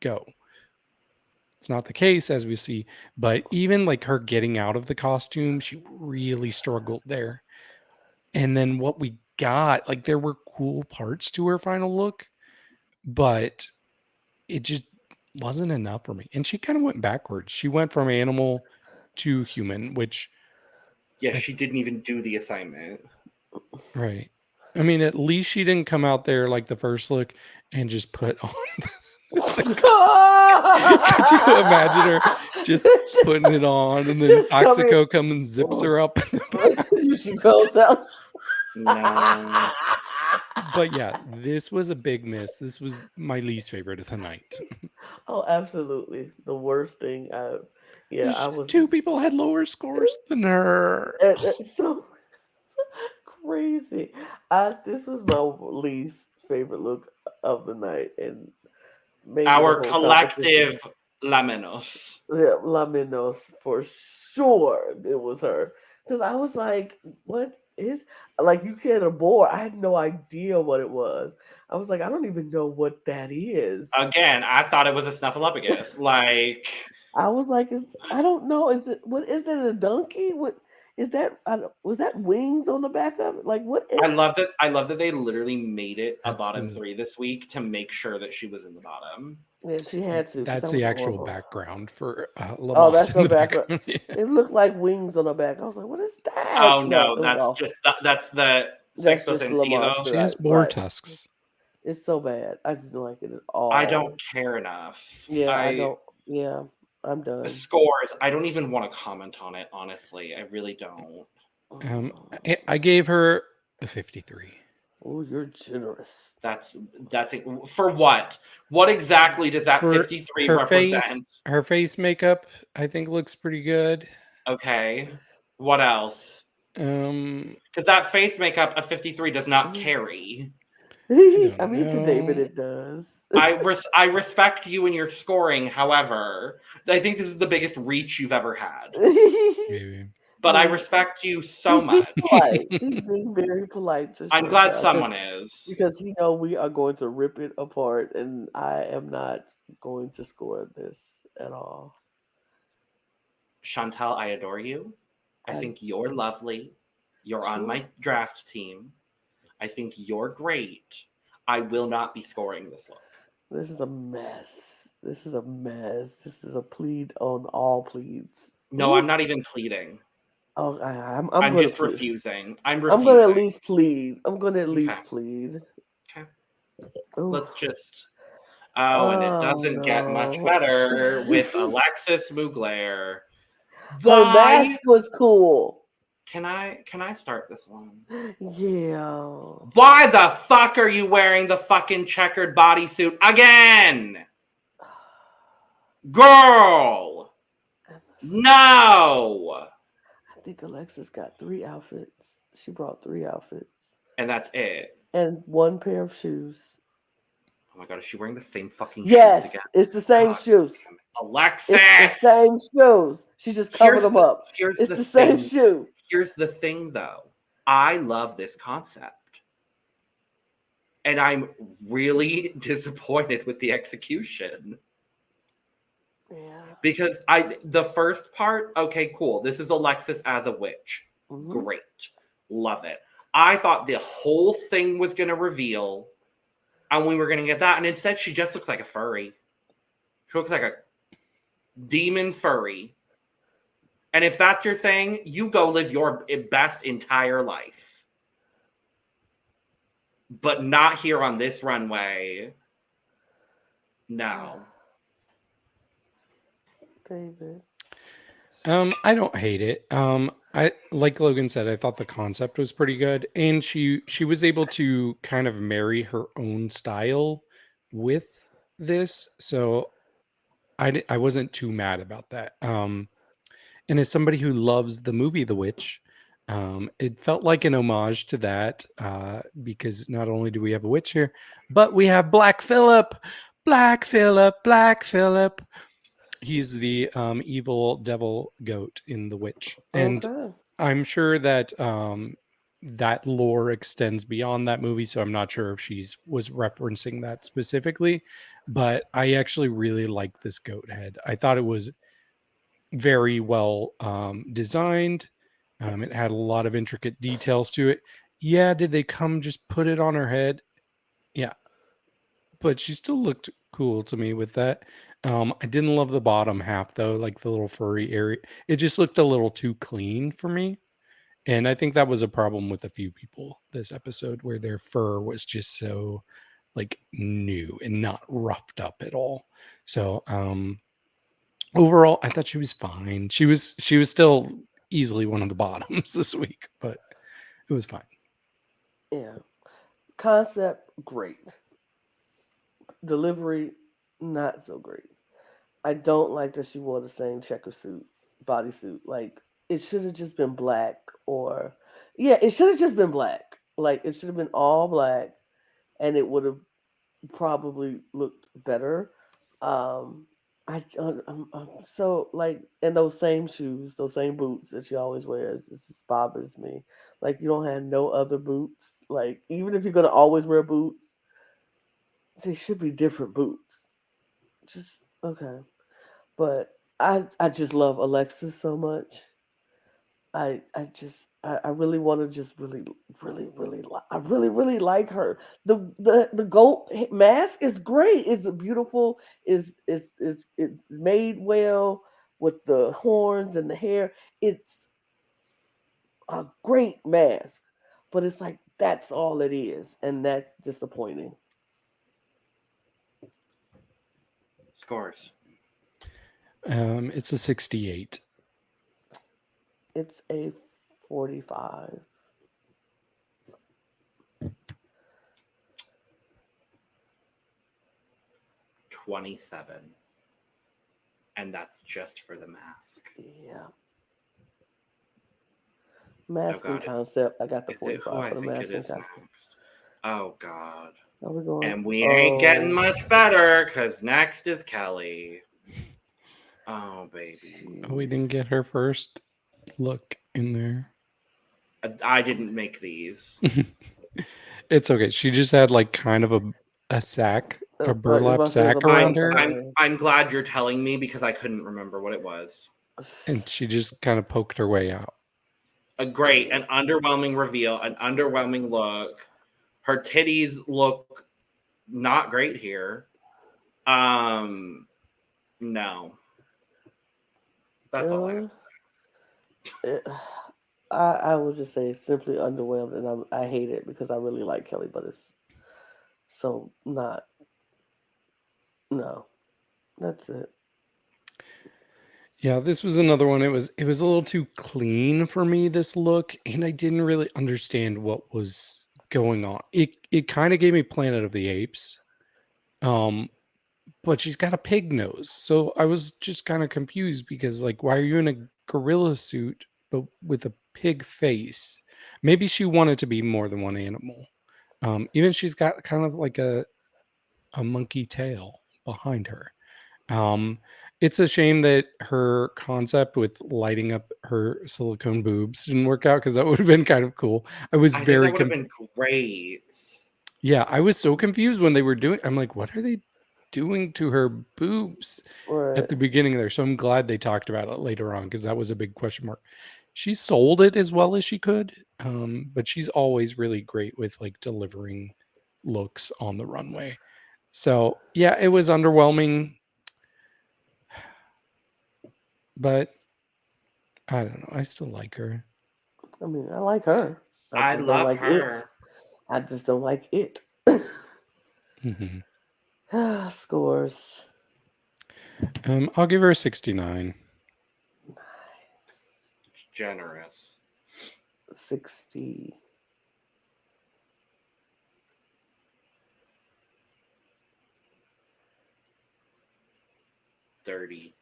go. It's not the case as we see, but even like her getting out of the costume, she really struggled there. And then what we got, like there were cool parts to her final look, but it just wasn't enough for me. And she kind of went backwards. She went from animal to human, which Yeah, she didn't even do the assignment. right. I mean, at least she didn't come out there like the first look and just put on. Could you imagine her just putting it on and then Just Oxico comes and zips her up? She goes out. No. But yeah, this was a big miss. This was my least favorite of the night. Oh, absolutely. The worst thing I was 2 people had lower scores than her. it's so crazy. This was my least favorite look of the night, and maybe Our the whole competition. collective lamenos. Yeah, Laminos for sure. It was her because I was like, "What is like?" You can't abort. I had no idea what it was. I was like, "I don't even know what that is." Again, I thought it was a snuffleupagus. Like, I was like, I don't know. Is it what? Is it a donkey? What is that? Was that wings on the back of it? Like what? I love that they literally made it a That's bottom the- 3 this week to make sure that she was in the bottom. Yeah, she had to. 'cause That's that the was actual horrible. background for Oh, Lamas that's in the the background. background. Yeah. It looked like wings on the back. I was like, what is that? Oh no, it was that's awful. just that's the That's Sexto just Lamas. Sentido. She has Right, boar right. tusks. It's so bad. I just don't like it at all. I don't care enough. Yeah, I don't. Yeah, I'm done. The scores, I don't even want to comment on it, honestly. I really don't. I gave her a 53. Oh, you're generous. That's it. For what? What exactly does that For 53 her represent? her face makeup, I think looks pretty good. Okay. What else? Because that face makeup a 53 does not carry. I mean, to David, it does. I respect you and your scoring. However, I think this is the biggest reach you've ever had. Maybe. But I respect you so much. Polite. He's being very polite. To I'm glad Shantelle, someone is. because he know we are going to rip it apart, and I am not going to score this at all. Shantelle, I adore you. I think you're lovely. You're on my draft team. I think you're great. I will not be scoring this look. This is a mess. This is a mess. This is a plead on all pleads. No, I'm not even pleading. Oh, I'm just plead. refusing. I'm going to at least plead. I'm going to at least plead. Okay. Ooh. Let's just. And it doesn't get much better with Alexis Mvgler. Her mask was cool. Can I start this one? Yeah. Why the fuck are you wearing the fucking checkered bodysuit again? Girl! No! I think Alexis got 3 outfits. She brought 3 outfits. And that's it. And 1 pair of shoes. Oh my god, is she wearing the same fucking yes, shoes again? It's the same shoes. Alexis! It's the same shoes. She just covered them up. It's the same shoe. Here's the thing, though. I love this concept. And I'm really disappointed with the execution. Yeah. Because the first part, okay, cool. This is Alexis as a witch. Mm-hmm. Great. Love it. I thought the whole thing was going to reveal and we were going to get that. And instead, she just looks like a furry. She looks like a demon furry. And if that's your thing, you go live your best entire life. But not here on this runway. No. David. I don't hate it. I like Logan said, I thought the concept was pretty good, and she was able to kind of marry her own style with this, so I wasn't too mad about that. And as somebody who loves the movie The Witch, it felt like an homage to that, because not only do we have a witch here, but we have Black Phillip. He's the evil devil goat in The Witch. And I'm sure that that lore extends beyond that movie, so I'm not sure if she's was referencing that specifically, but I actually really like this goat head. I thought it was very well designed. It had a lot of intricate details to it. Yeah, did they just put it on her head? Yeah. But she still looked cool to me with that. I didn't love the bottom half though, like the little furry area. It just looked a little too clean for me. And I think that was a problem with a few people this episode where their fur was just so like new and not roughed up at all. So overall I thought she was fine. She was still easily one of the bottoms this week, but it was fine. Yeah. Concept, great. Delivery, not so great. I don't like that she wore the same checker suit, bodysuit. Like, it should have just been black or, yeah, it should have just been black. Like, it should have been all black and it would have probably looked better. Um, I'm so like, and those same shoes, those same boots that she always wears, this just bothers me. Like, you don't have no other boots. Like, even if you're gonna always wear boots, they should be different boots. Just okay. But I just love Alexis so much. I really want to just I really like her. The gold mask is great. It's beautiful. Is made well with the horns and the hair. It's a great mask, but it's like that's all it is, and that's disappointing. Scores. It's a 68. It's a 45. 27. And that's just for the mask. Yeah. Mask and God. concept. I got the Is it who 45 I for the think mask it and is concept. next? Oh, God. Are we going? And we ain't getting much better because next is Kelly. Oh, baby. Oh, we didn't get her first look in there. I didn't make these. It's okay. She just had like kind of a sack, a burlap sack around her. I'm glad you're telling me because I couldn't remember what it was. And she just kind of poked her way out. An underwhelming reveal, an underwhelming look. Her titties look not great here. No. That's all I have to say. I would just say simply underwhelmed, and I hate it because I really like Kelly, but it's so not. No, that's it. Yeah, this was another one. It was a little too clean for me, this look, and I didn't really understand what was going on. It kind of gave me Planet of the Apes. But she's got a pig nose. So I was just kind of confused because like why are you in a gorilla suit but with a pig face? Maybe she wanted to be more than one animal. Even she's got kind of like a monkey tail behind her. It's a shame that her concept with lighting up her silicone boobs didn't work out because that would have been kind of cool. I think that would have been great. Yeah, I was so confused when they were doing. I'm like, what are they doing to her boobs at the beginning there? So I'm glad they talked about it later on because that was a big question mark. She sold it as well as she could, but she's always really great with like delivering looks on the runway. So yeah, it was underwhelming, but I don't know. I still like her. I mean, I like her. I love like her. It. I just don't like it. Mm-hmm. Scores. I'll give her a 69. Nice. Generous. 60. $34.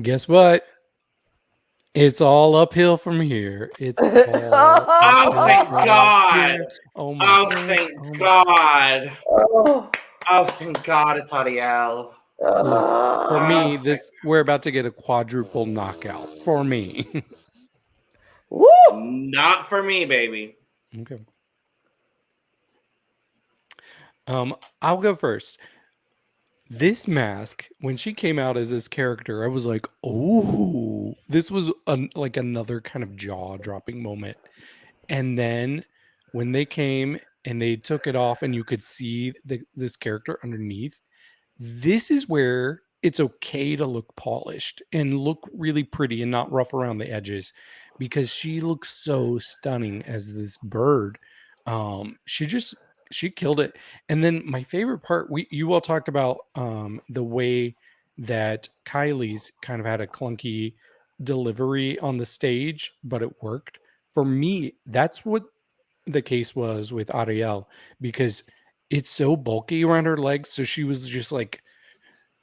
Guess what? It's all uphill from here. It's all oh, thank God. Oh, my thank God. Oh, thank God it's Ariel. Look, for me, we're about to get a quadruple knockout. For me. Woo! Not for me, baby. Okay. I'll go first. This mask, when she came out as this character, I was like, oh, this was like another kind of jaw-dropping moment. And then when they came and they took it off and you could see this character underneath. This is where it's okay to look polished and look really pretty and not rough around the edges, because she looks so stunning as this bird. She killed it. And then my favorite part, you all talked about the way that Kyliezz kind of had a clunky delivery on the stage, but it worked. For me, that's what the case was with Ariel, because it's so bulky around her legs. So she was just like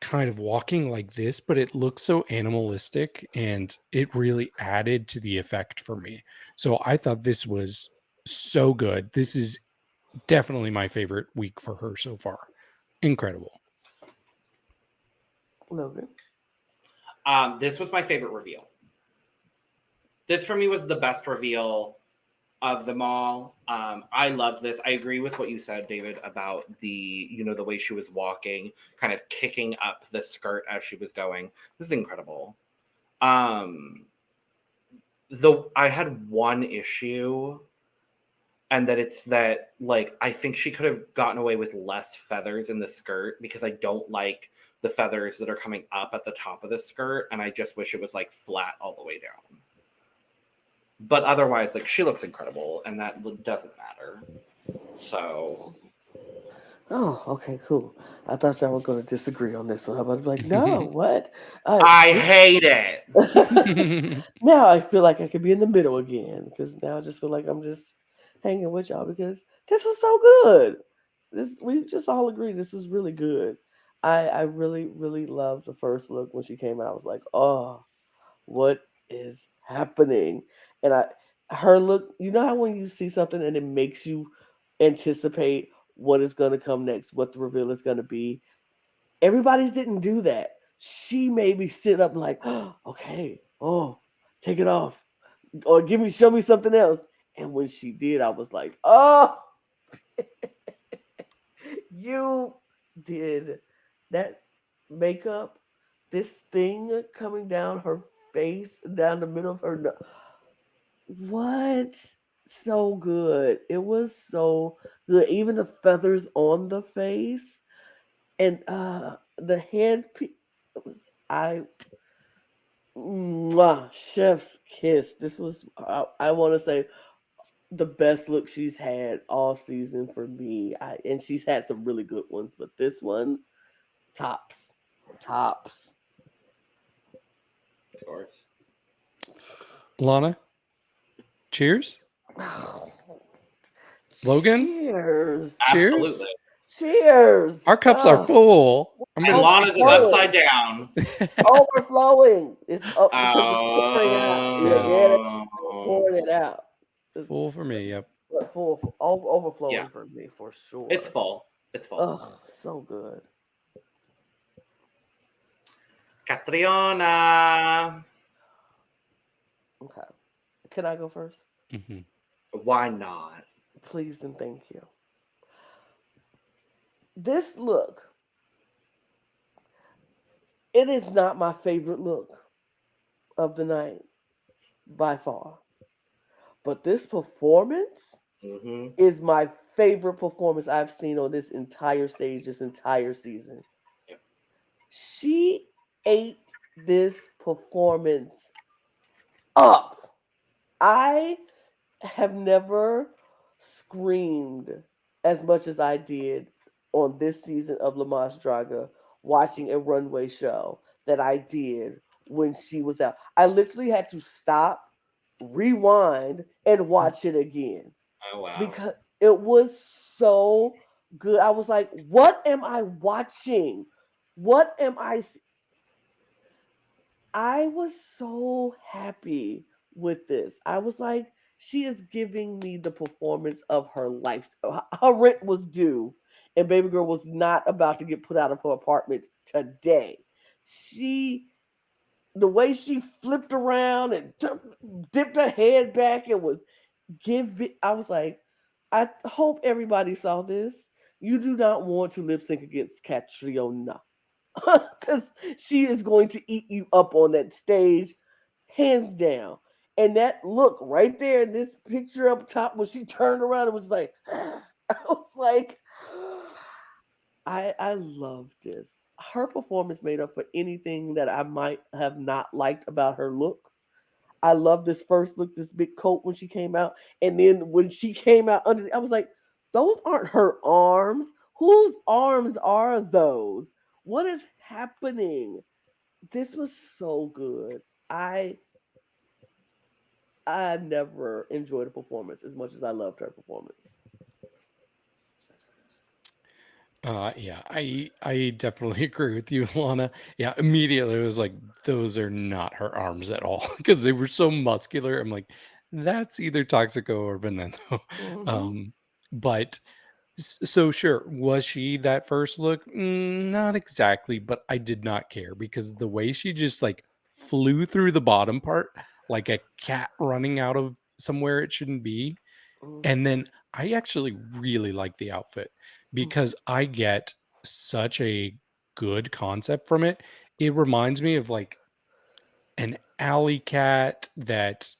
kind of walking like this, but it looks so animalistic and it really added to the effect for me. So I thought this was so good. This is definitely my favorite week for her so far. Incredible. Logan. This was my favorite reveal. This for me was the best reveal of them all. I loved this. I agree with what you said, David, about the way she was walking, kind of kicking up the skirt as she was going. This is incredible. Though I had one issue, and that it's that, like, I think she could have gotten away with less feathers in the skirt, because I don't like the feathers that are coming up at the top of the skirt, and I just wish it was like flat all the way down. But otherwise, like, she looks incredible, and that doesn't matter. So. Oh, okay, cool. I thought y'all were going to disagree on this one. I was like, no, what? I hate it. Now I feel like I could be in the middle again, because now I just feel like I'm just hanging with y'all, because this was so good. We just all agreed this was really good. I really, really loved the first look when she came out. I was like, oh, what is happening? And her look, you know how when you see something and it makes you anticipate what is going to come next, what the reveal is going to be. Everybody's didn't do that. She made me sit up like, oh, okay, take it off, or show me something else. And when she did, I was like, oh, you did that makeup, this thing coming down her face, down the middle of her nose. What? So good. It was so good. Even the feathers on the face and the head. Chef's kiss. This was, I want to say, the best look she's had all season for me. And she's had some really good ones, but this one, tops. Of course. Lana, cheers. Logan, Cheers. Absolutely. Cheers. Our cups are full. And Lana's is upside down. Overflowing. It's up because it's pouring out. You get it? Pouring it out. Full for me, yep. Full overflowing for me, for sure. It's full. Oh, so good. Cattriona. Okay. Can I go first? Mm-hmm. Why not? Please and thank you. This look, it is not my favorite look of the night by far. But this performance is my favorite performance I've seen on this entire stage, this entire season. Yep. She ate this performance up. I have never screamed as much as I did on this season of Mas Draga watching a runway show that I did when she was out. I literally had to stop, rewind, and watch it again. Oh, wow. Because it was so good. I was like, what am I watching? What am I was so happy with this. I was like, she is giving me the performance of her life. Her rent was due, and baby girl was not about to get put out of her apartment today. The way she flipped around and dipped her head back and was I was like, I hope everybody saw this. You do not want to lip sync against Cattriona, because she is going to eat you up on that stage, hands down. And that look right there in this picture up top when she turned around and was like, I was like, I love this. Her performance made up for anything that I might have not liked about her look. I love this first look, this big coat when she came out, and then when she came out under, I was like, those aren't her arms. Whose arms are those? What is happening? This was so good. I never enjoyed a performance as much as I loved her performance. Yeah, I definitely agree with you, Lana. Yeah, immediately it was like those are not her arms at all because they were so muscular. I'm like, that's either Toxico or Veneno. Hmm. Um, but so sure, was she that first look? Not exactly, but I did not care because the way she just like flew through the bottom part like a cat running out of somewhere it shouldn't be. And then I actually really like the outfit Hmm. because I get such a good concept from it. It reminds me of like an alley cat that,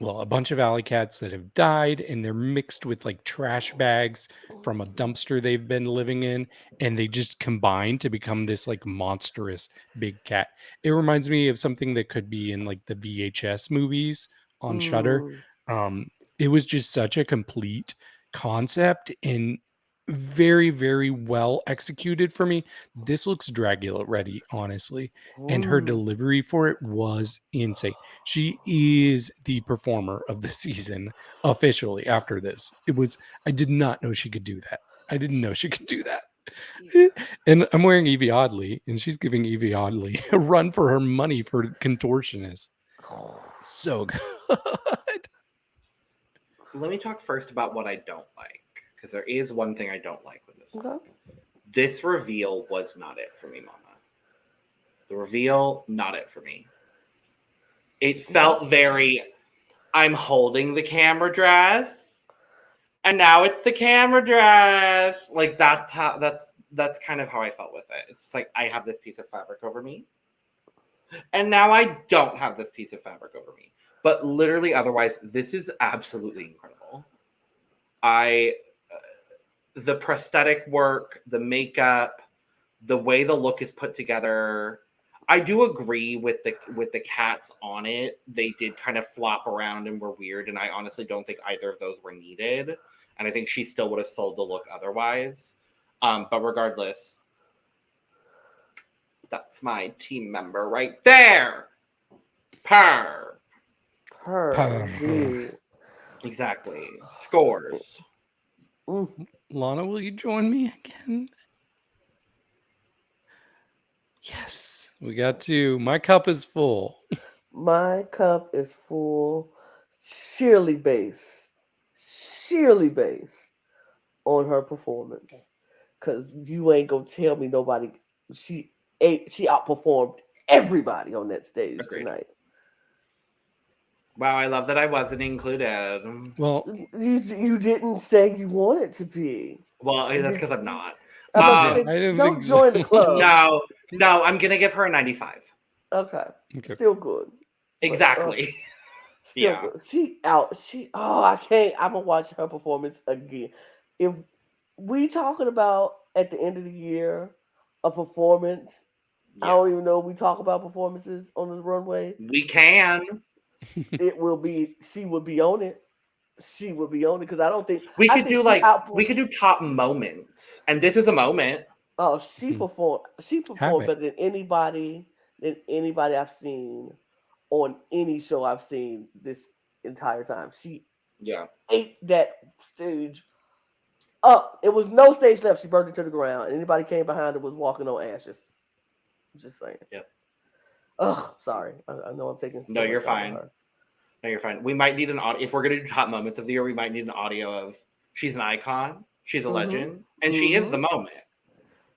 well, a bunch of alley cats that have died and they're mixed with like trash bags from a dumpster they've been living in, and they just combine to become this like monstrous big cat. It reminds me of something that could be in like the VHS movies on Shudder. Mm. It was just such a complete concept and very, very well executed for me. This looks Dragula ready, honestly. And her Mm. delivery for it was insane. She is the performer of the season officially after this. I did not know she could do that. I didn't know she could do that. And I'm wearing Evie Oddly, and she's giving Evie Oddly a run for her money for contortionist. So good. Let me talk first about what I don't like, because there is one thing I don't like with this Okay. look. This reveal was not it for me, Mama. The reveal, not it for me. It felt very, I'm holding the camera dress, and now it's the camera dress. Like that's kind of how I felt with it. It's just like I have this piece of fabric over me, and now I don't have this piece of fabric over me. But literally, otherwise, this is absolutely incredible. The prosthetic work, the makeup, the way the look is put together. I do agree with the cats on it. They did kind of flop around and were weird, and I honestly don't think either of those were needed. And I think she still would have sold the look otherwise. But regardless, that's my team member right there. Purr. Her. V. Exactly. Scores. Mm. Lana, will you join me again? Yes, we got to. My cup is full. My cup is full, sheerly based, sheerly based on her performance. Cause you ain't gonna tell me nobody. She outperformed everybody on that stage Agreed. tonight. Wow, I love that I wasn't included. Well, You didn't say you wanted to be. Well, that's because I'm not. I'm about to yeah, say, I didn't don't think so. join the club. No, I'm gonna give her a 95. Okay. Okay. Still good. Exactly. Still Yeah. good. I can't. I'm gonna watch her performance again. If we talking about at the end of the year a performance, I Yeah. don't even know if we talk about performances on the runway. We can. It will be she would be on it. She would be on it because I don't think We I could think do she out. we could do top moments. And this is a moment. Oh, she Mhm. performed. She Have performed it. better than anybody I've seen on any show I've seen this entire time. She Yeah. ate that stage up. It was no stage left. She burned it to the ground. Anybody came behind her was walking on ashes. Just saying. Yeah. Oh, sorry. I know I'm taking so No, much you're time on fine. her. No, you're fine. We might need an audio if we're gonna do top moments of the year. We might need an audio of she's an icon, she's a Mhm. legend, and she is the moment.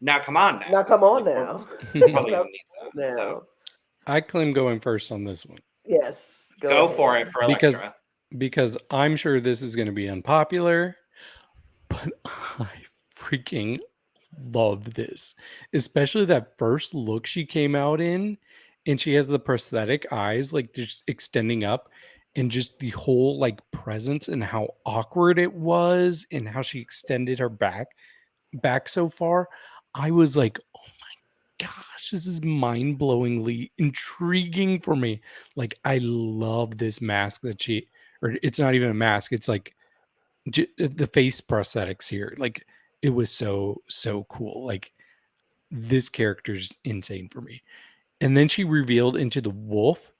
Now, come on now. Now, come on Like, now. we're probably Come gonna need that. So now. I claim going first on this one Yes. go ahead. for it for because Electra. I'm sure this is going to be unpopular, but I freaking love this, especially that first look she came out in, and she has the prosthetic eyes like just extending up, and just the whole like presence and how awkward it was and how she extended her back so far, I was like, oh my gosh, this is mind-blowingly intriguing for me. Like, I love this mask that she, or it's not even a mask, it's like the face prosthetics here. Like, it was so cool. Like, this character's insane for me. And then she revealed into the wolf.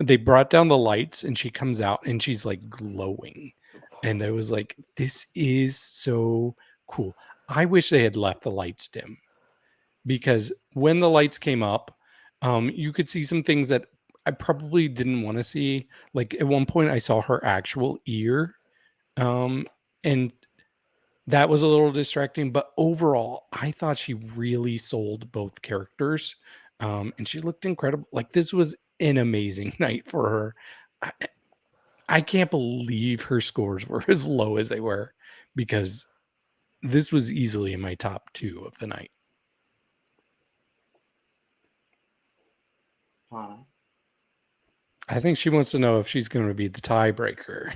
They brought down the lights and she comes out and she's like glowing. And I was like, this is so cool. I wish they had left the lights dim, because when the lights came up, you could see some things that I probably didn't want to see. Like at one point, I saw her actual ear, and that was a little distracting. But overall, I thought she really sold both characters, and she looked incredible. Like this was an amazing night for her. I, I can't believe her scores were as low as they were, because this was easily in my top 2 of the night. I think she wants to know if she's going to be the tiebreaker.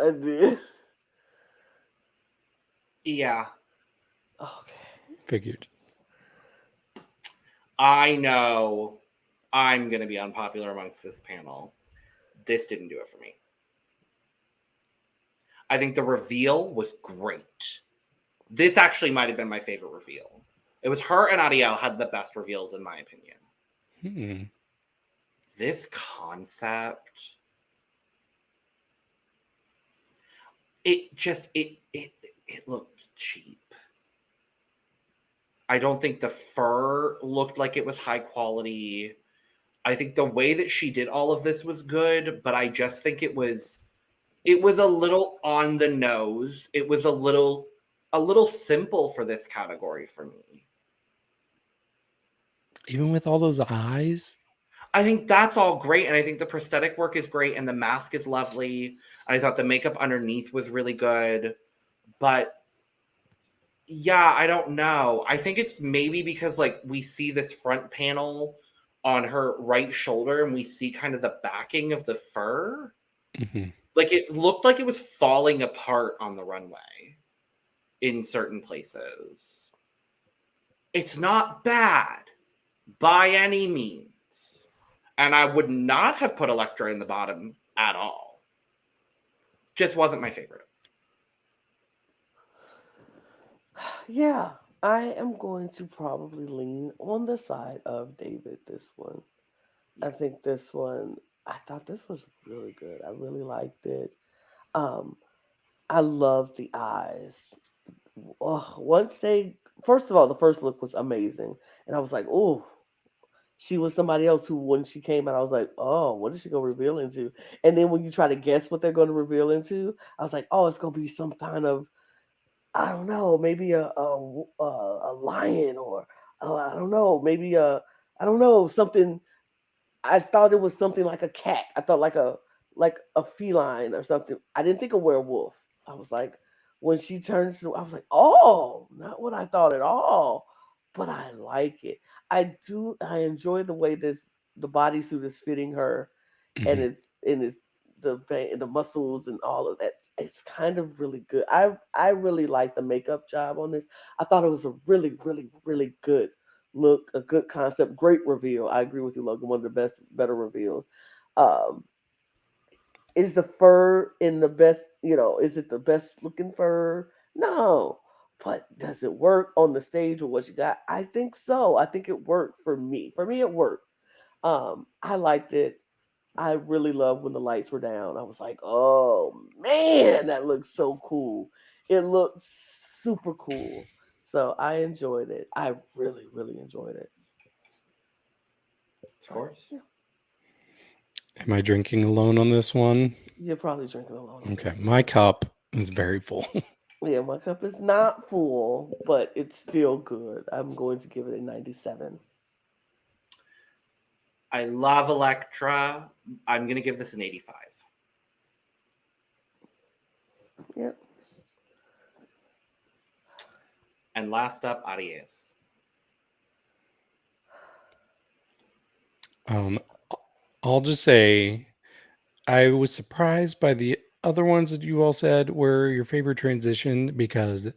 I did. Yeah. Okay. Figured. I know I'm going to be unpopular amongst this panel. This didn't do it for me. I think the reveal was great. This actually might have been my favorite reveal. It was her and Ariel had the best reveals, in my opinion. This concept, it looked cheap. I don't think the fur looked like it was high quality. I think the way that she did all of this was good, but I just think it was a little on the nose. It was a little simple for this category for me. Even with all those eyes? I think that's all great, and I think the prosthetic work is great, and the mask is lovely. I thought the makeup underneath was really good, but yeah, I don't know. I think it's maybe because like we see this front panel on her right shoulder, and we see kind of the backing of the fur. Mm-hmm. Like it looked like it was falling apart on the runway in certain places. It's not bad by any means. And I would not have put Electra in the bottom at all. Just wasn't my favorite. Yeah, I am going to probably lean on the side of David this one. I think this one, I thought this was really good. I really liked it. Um, I love the eyes. Once they, first of all, the first look was amazing. And I was like, oh, she was somebody else who, when she came out, I was like, oh, what is she going to reveal into? And then when you try to guess what they're going to reveal into, I was like, oh, it's going to be some kind of, I don't know, maybe a lion, or I don't know, maybe I don't know, something. I thought it was something like a cat. I thought like a feline or something. I didn't think a werewolf. I was like, when she turns to, I was like, oh, not what I thought at all. But I like it. I do. I enjoy the way the bodysuit is fitting her, and Mm-hmm. it's the muscles and all of that. It's kind of really good. I really like the makeup job on this. I thought it was a really good look, a good concept, great reveal. I agree with you, Logan. One of the better reveals. Um, is the fur in the best? Is it the best looking fur? No, but does it work on the stage with what you got? I think so. I think it worked for me. For me, it worked. I liked it. I really loved when the lights were down. I was like, oh man, that looks so cool. It looked super cool. So I enjoyed it. I really enjoyed it. Of course. Yeah, Am I drinking alone on this one? you're probably drinking alone on Okay, this my one. cup is very full. Yeah, my cup is not full, but it's still good. I'm going to give it a 97. I love Electra. I'm going to give this an 85. Yep. And last up, Aries. I'll just say I was surprised by the other ones that you all said were your favorite transition because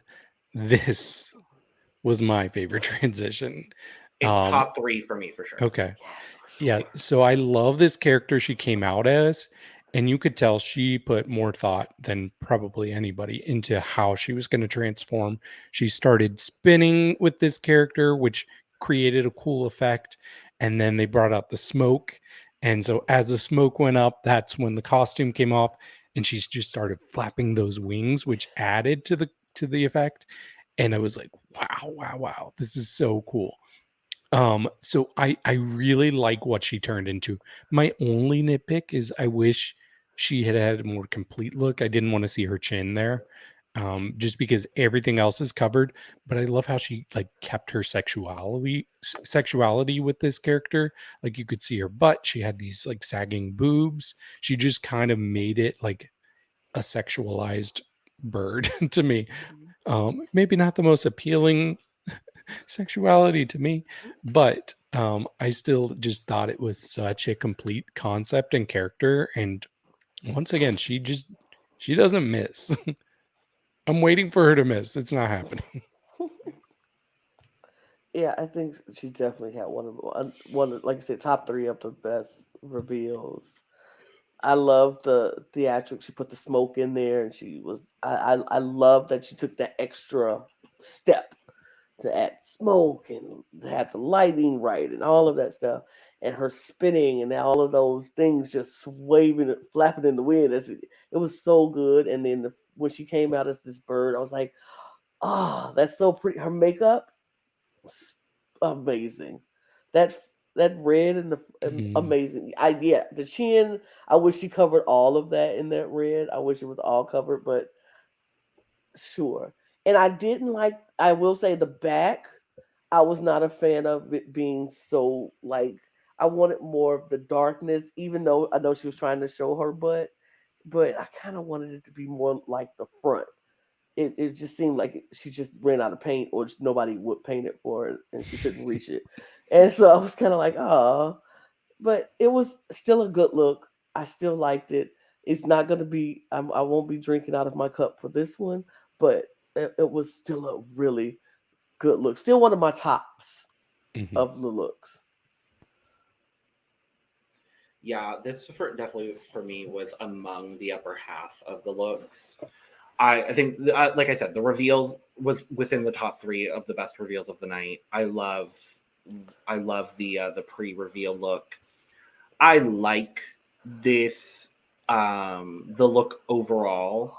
this was my favorite transition. It's top 3 for me for sure. Okay. Yes, for sure. Yeah, so I love this character she came out as, and you could tell she put more thought than probably anybody into how she was going to transform. She started spinning with this character, which created a cool effect, and then they brought out the smoke. And so as the smoke went up, that's when the costume came off, and she just started flapping those wings, which added to the effect. And I was like, wow, wow, wow, this is so cool. So I really like what she turned into. My only nitpick is I wish she had had a more complete look. I didn't want to see her chin there. Just because everything else is covered, but I love how she like kept her sexuality with this character. Like you could see her butt, she had these like sagging boobs. She just kind of made it like a sexualized bird to me. Maybe not the most appealing sexuality to me, but I still just thought it was such a complete concept and character. And once again, she doesn't miss. I'm waiting for her to miss. It's not happening. Yeah, I think she definitely had like I said, top three of the best reveals. I love the theatrics. She put the smoke in there, and I love that she took that extra step to add smoke and had the lighting right and all of that stuff. And her spinning and all of those things just waving, flapping in the wind. It was so good. And then when she came out as this bird, I was like, oh, that's so pretty. Her makeup, was amazing. That that red and the Mhm. amazing. Yeah, the chin. I wish she covered all of that in that red. I wish it was all covered, but sure. And I didn't like. I will say the back. I was not a fan of it being so like. I wanted more of the darkness, even though I know she was trying to show her butt, but I kind of wanted it to be more like the front. It just seemed like she just ran out of paint, or just nobody would paint it for her, and she couldn't reach it. And so I was kind of like, oh, but it was still a good look. I still liked it. It's not gonna be. I won't be drinking out of my cup for this one, but it was still a really good look. Still one of my tops Mhm. of the looks. Yeah, this definitely for me was among the upper half of the looks. I think, like I said, the reveals was within the top 3 of the best reveals of the night. I love the pre-reveal look. I like this the look overall.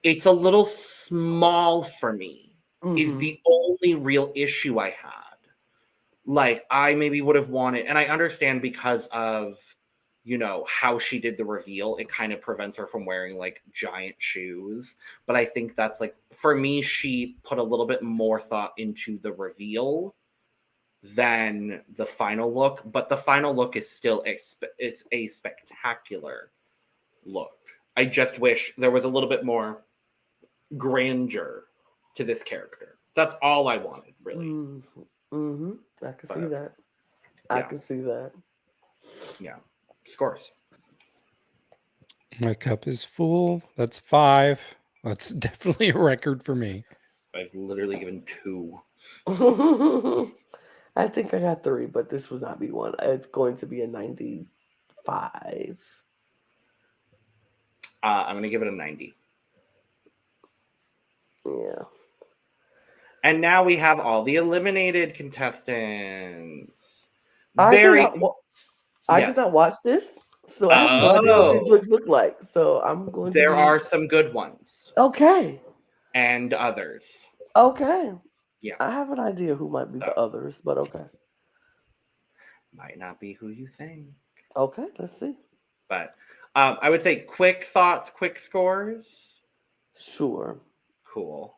It's a little small for me. Is Hmm. the only real issue I had. Like I maybe would have wanted, and I understand because of how she did the reveal, it kind of prevents her from wearing like giant shoes. But I think that's like for me, she put a little bit more thought into the reveal than the final look. But the final look is still is a spectacular look. I just wish there was a little bit more grandeur to this character. That's all I wanted, really. Hmm. I can see But that. I yeah, can see that. yeah. Scores. My cup is full. That's 5. That's definitely a record for me. I've literally given 2. I think I got three, but this would not be one. It's going to be a 95. I'm going to give it a 90. Yeah. And now we have all the eliminated contestants. I did Very, not. I did not yes. watch this, so I have no idea what these Oh, looks look like. So I'm going to there be are some good ones okay. and others. Okay. Yeah. I have an idea who might be So, the others, but okay. might not be who you think. Okay, let's see. But I would say quick thoughts, quick scores. Sure. Cool.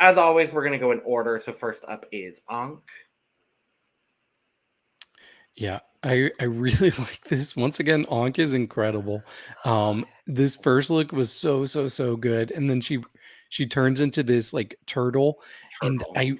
As always, we're going to go in order. So, first up is Ankh. Yeah, I really like this. Once again, Ankh is incredible. This first look was so good, and then she turns into this like turtle, and Turtle.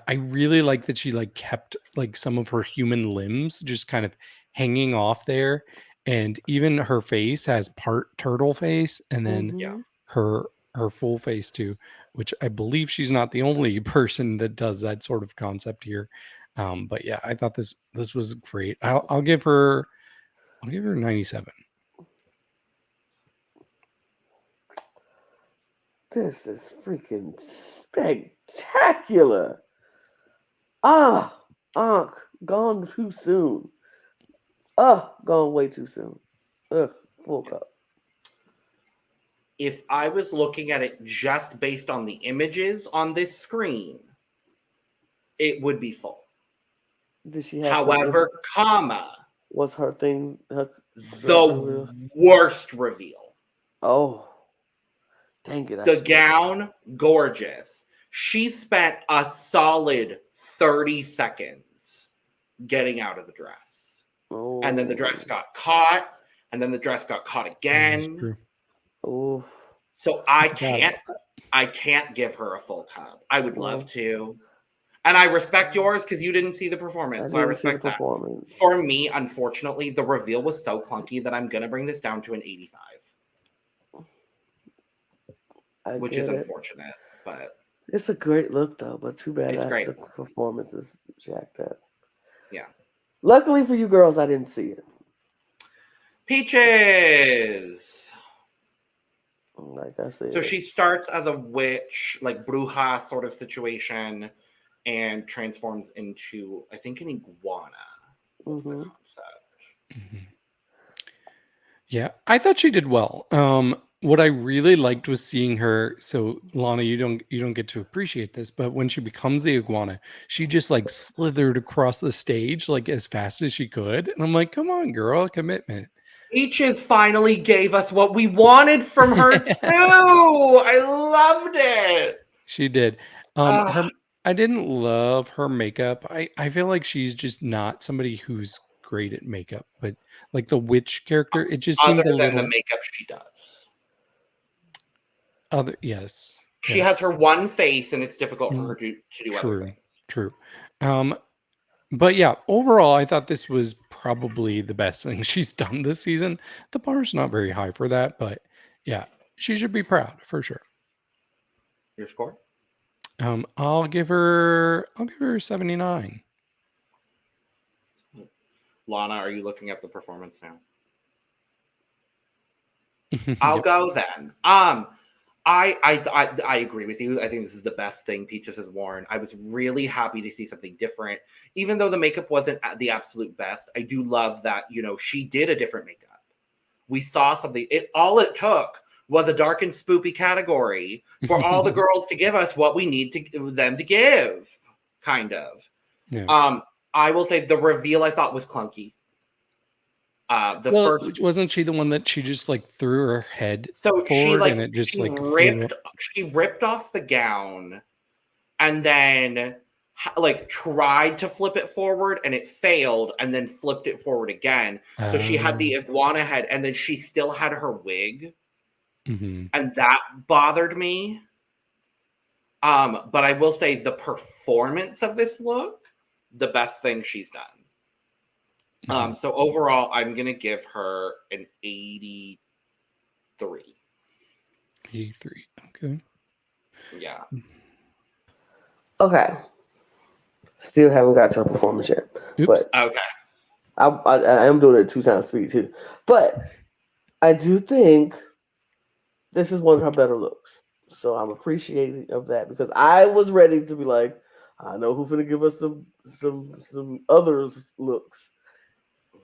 I really like that she like kept like some of her human limbs just kind of hanging off there, and even her face has part turtle face and then Mhm. her full face too, which I believe she's not the only person that does that sort of concept here. But yeah, I thought this was great. I'll give her 97. This is freaking spectacular. Gone too soon. Gone way too soon. Full cup. If I was looking at it just based on the images on this screen, it would be full. Did she have However, comma, what's her thing? the worst reveal. Oh, dang it. The gown, gorgeous. She spent a solid 30 seconds getting out of the dress. Oh. And then the dress got caught, and then the dress got caught again. Oh. So I can't give her a full cup. I would love to. And I respect yours because you didn't see the performance. So I respect that. For me, unfortunately, the reveal was so clunky that I'm going to bring this down to an 85. Which is unfortunate, but it's a great look though. But too bad great. The performance is jacked up. Yeah. Luckily for you girls, I didn't see it. Peaches. Like I said. So she starts as a witch, like bruja sort of situation, and transforms into, I think, an iguana. What's the concept? Yeah, I thought she did well. What I really liked was seeing her. So Lana, you don't get to appreciate this, but when she becomes the iguana, she just like slithered across the stage like as fast as she could, and I'm like, come on, girl, commitment. Peaches finally gave us what we wanted from her too. I loved it. She did. I didn't love her makeup. I feel like she's just not somebody who's great at makeup, but like the witch character, it just seemed other a than little. The makeup she does. Yes. She has her one face, and it's difficult for her to do other things. True. But yeah, overall, I thought this was probably the best thing she's done this season. The bar's not very high for that, but yeah, she should be proud for sure. Your score? I'll give her 79. Lana, are you looking at the performance now? I'll go then. I agree with you. I think this is the best thing Peaches has worn. I was really happy to see something different. Even though the makeup wasn't at the absolute best, I do love that, she did a different makeup. We saw something. All it took was a dark and spoopy category for all the girls to give us what we need them to give, kind of. Yeah. I will say the reveal I thought was clunky. First, wasn't she the one that she just like threw her head forward and it just she ripped off the gown and then like tried to flip it forward and it failed and then flipped it forward again. So she had the iguana head and then she still had her wig. And that bothered me. But I will say the performance of this look, the best thing she's done. So overall, I'm going to give her an 83. 83. Okay. Yeah. Okay. Still haven't got to her performance yet. Oops. But okay. I am doing it 2 times speed too. But I do think this is one of her better looks. So I'm appreciating of that because I was ready to be like, I know who's going to give us some other looks.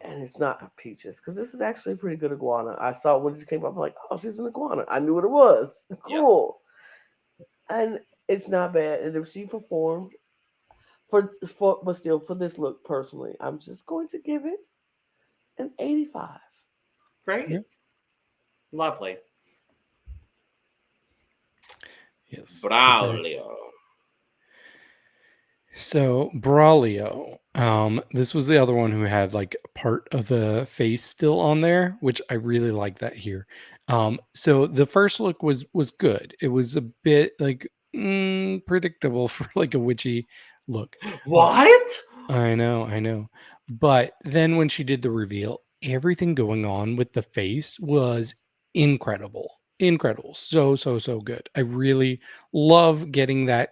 And it's not Peaches because this is actually a pretty good iguana. I saw when she came up, I'm like, oh, she's an iguana. I knew what it was. Cool. Yep. And it's not bad. And if she performed but still for this look personally, I'm just going to give it an 85. Great. Yep. Lovely. Yes. Braulio. So Braulio, this was the other one who had like part of the face still on there, which I really like that here. So the first look was good. It was a bit like predictable for like a witchy look. What? I know. But then when she did the reveal, everything going on with the face was incredible. Incredible. So good. I really love getting that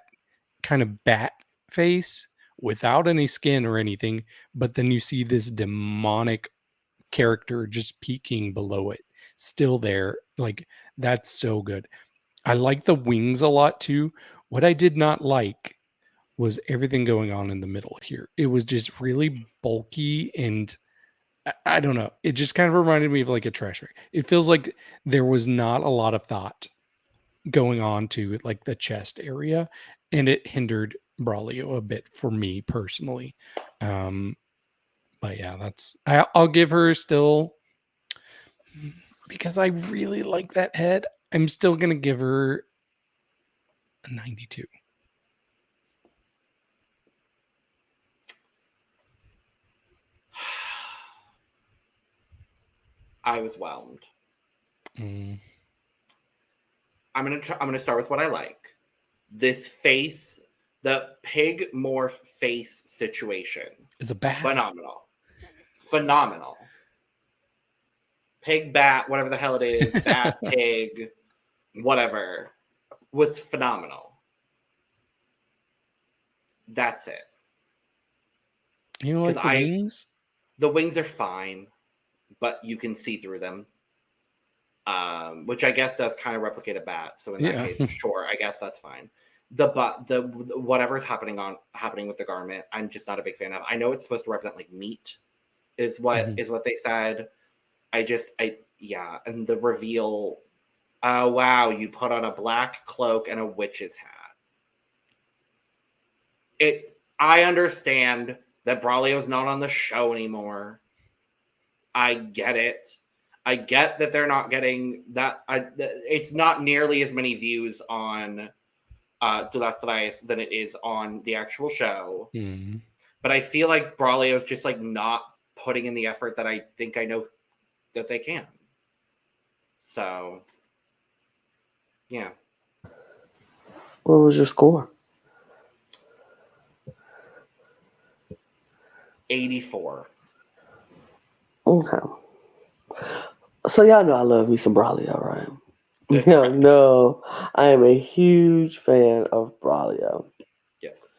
kind of bat face without any skin or anything, but then you see this demonic character just peeking below it, still there. Like, that's so good. I like the wings a lot too. What I did not like was everything going on in the middle here. It was just really bulky and I don't know. It just kind of reminded me of like a trash bag. It feels like there was not a lot of thought going on to like the chest area, and it hindered Braulio a bit for me personally. But yeah, I'll give her still, because I really like that head. I'm still gonna give her a 92. I was whelmed. Mm. I'm gonna start with what I like. This face, the pig morph face situation, It's a bat. Phenomenal. Pig, bat, whatever the hell it is, bat, pig, whatever, was phenomenal. That's it. You know, like the wings? The wings are fine, but you can see through them. Which I guess does kind of replicate a bat. So in that case, sure, I guess that's fine. The whatever's happening with the garment, I'm just not a big fan of. I know it's supposed to represent like meat, is what they said. And the reveal. Oh wow, you put on a black cloak and a witch's hat. I understand that Braulio's not on the show anymore. I get it. I get that they're not getting that. It's not nearly as many views on De las Tres than it is on the actual show. Mm-hmm. But I feel like Braulio's just like not putting in the effort that I think I know that they can. So, yeah. What was your score? 84. Okay. So y'all know I love me some Braulio, right? Good. Y'all know I am a huge fan of Braulio. Yes.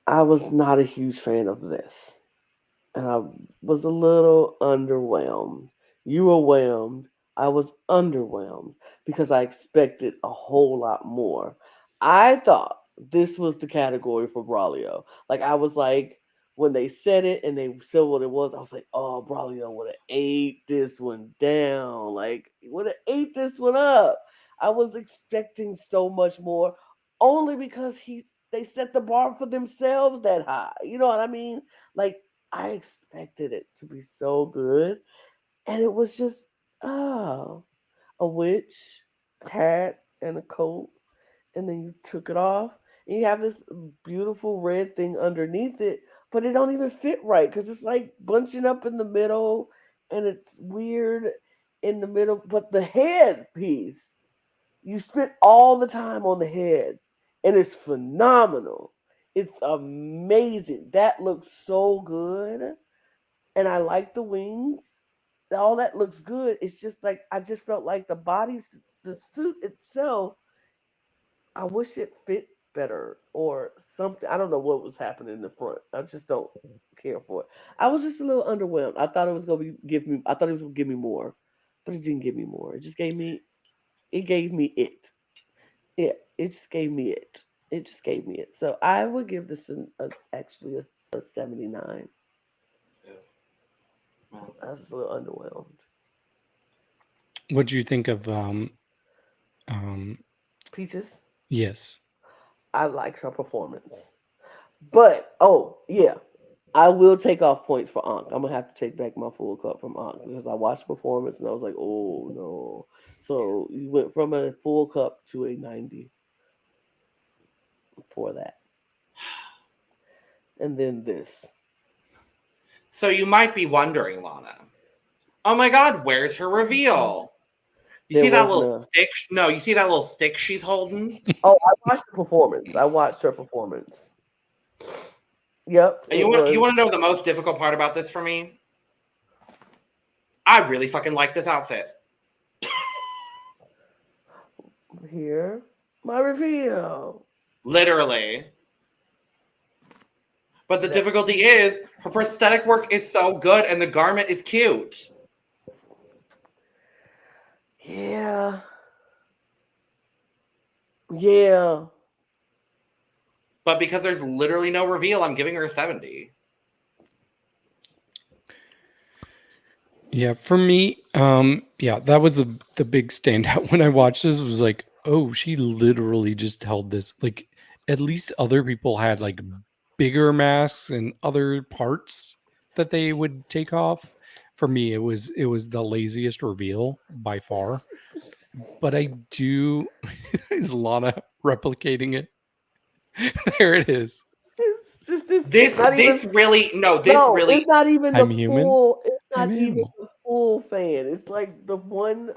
I was not a huge fan of this. And I was a little underwhelmed. You were whelmed. I was underwhelmed because I expected a whole lot more. I thought this was the category for Braulio. Like, I was like, when they said it and they said what it was, I was like, oh, Braulio would have ate this one down. Like, would have ate this one up. I was expecting so much more, only because they set the bar for themselves that high. You know what I mean? Like, I expected it to be so good, and it was just a witch, hat, and a coat, and then you took it off, and you have this beautiful red thing underneath it, but it don't even fit right because it's like bunching up in the middle, and it's weird in the middle. But the head piece, you spent all the time on the head, and it's phenomenal. It's amazing. That looks so good. And I like the wings. All that looks good. It's just like I just felt like the suit itself, I wish it fit better or something. I don't know what was happening in the front. I just don't care for it. I was just a little underwhelmed. I thought it was gonna give me more. But it didn't give me more. It gave me it. Yeah, it just gave me it. It just gave me it. So I would give this actually a 79. Well, I was a little underwhelmed. What do you think of Peaches? Yes. I like her performance. But I will take off points for Ankh. I'm gonna have to take back my full cup from Ankh because I watched the performance and I was like, oh no. So you went from a full cup to a 90 for that. And then this. So you might be wondering, Lana. Oh my God, where's her reveal? You see that little stick? No, you see that little stick she's holding? Oh, I watched the performance. I watched her performance. Yep. You want to know the most difficult part about this for me? I really fucking like this outfit. Here, my reveal. Literally. But the difficulty is her prosthetic work is so good and the garment is cute. Yeah. Yeah. But because there's literally no reveal, I'm giving her a 70. Yeah, for me, that was the big standout when I watched this. Was like, oh, she literally just held this. Like, at least other people had like bigger masks and other parts that they would take off. For me, it was the laziest reveal by far. But I do is Lana replicating it. There it is. This really it's not even I'm the human. full. It's not I'm even animal. the full fan. It's like the one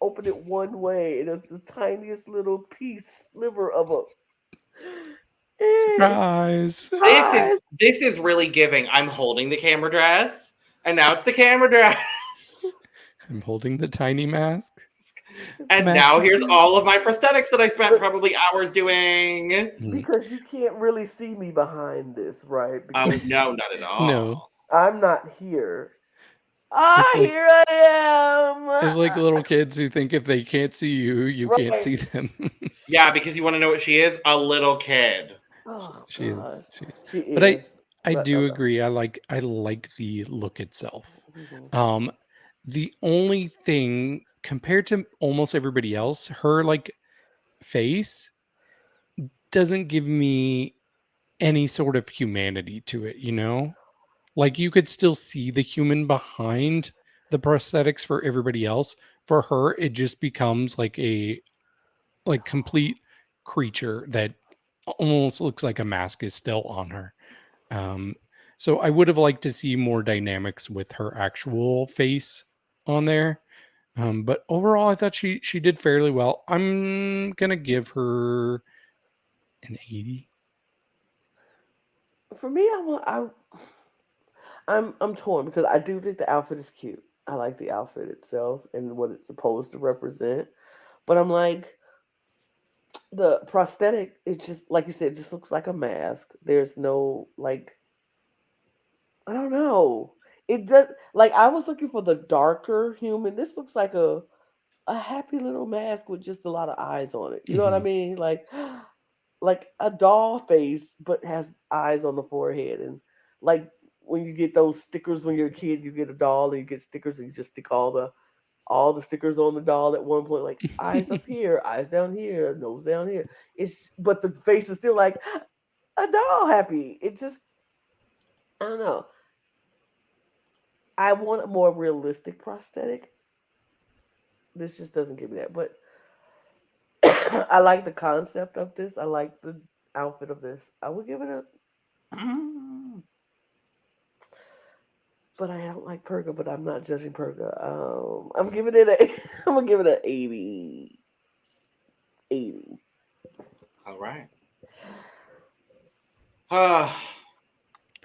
open it one way, and it's the tiniest little piece sliver of a. Surprise. This is really giving. I'm holding the camera dress, and now it's the camera dress. I'm holding the tiny mask. And now here's all of my prosthetics that I spent probably hours doing. Because you can't really see me behind this, right? Oh, Because no, not at all. No. I'm not here. Here I am. It's like little kids who think if they can't see you, you can't see them. Yeah, because you want to know what she is? A little kid. Oh, she is. But I do agree. I like the look itself. Mm-hmm. The only thing compared to almost everybody else, her like face doesn't give me any sort of humanity to it, you know? Like you could still see the human behind the prosthetics for everybody else. For her, it just becomes like a complete creature that almost looks like a mask is still on her. So I would have liked to see more dynamics with her actual face on there. But overall, I thought she did fairly well. I'm gonna give her an 80. For me, I'm torn because I do think the outfit is cute. I like the outfit itself and what it's supposed to represent. But I'm like, the prosthetic, it just like you said, it just looks like a mask. There's no like, I don't know. It does like I was looking for the darker human. This looks like a happy little mask with just a lot of eyes on it. You know what I mean? Like a doll face, but has eyes on the forehead. And like when you get those stickers when you're a kid, you get a doll and you get stickers and you just stick all the stickers on the doll at one point, like eyes up here, eyes down here, nose down here. But the face is still like a doll happy. It just I don't know. I want a more realistic prosthetic. This just doesn't give me that. But I like the concept of this. I like the outfit of this. I would give it a. But I don't like Purga. But I'm not judging Purga. I'm giving it a. I'm gonna give it an 80. 80. All right.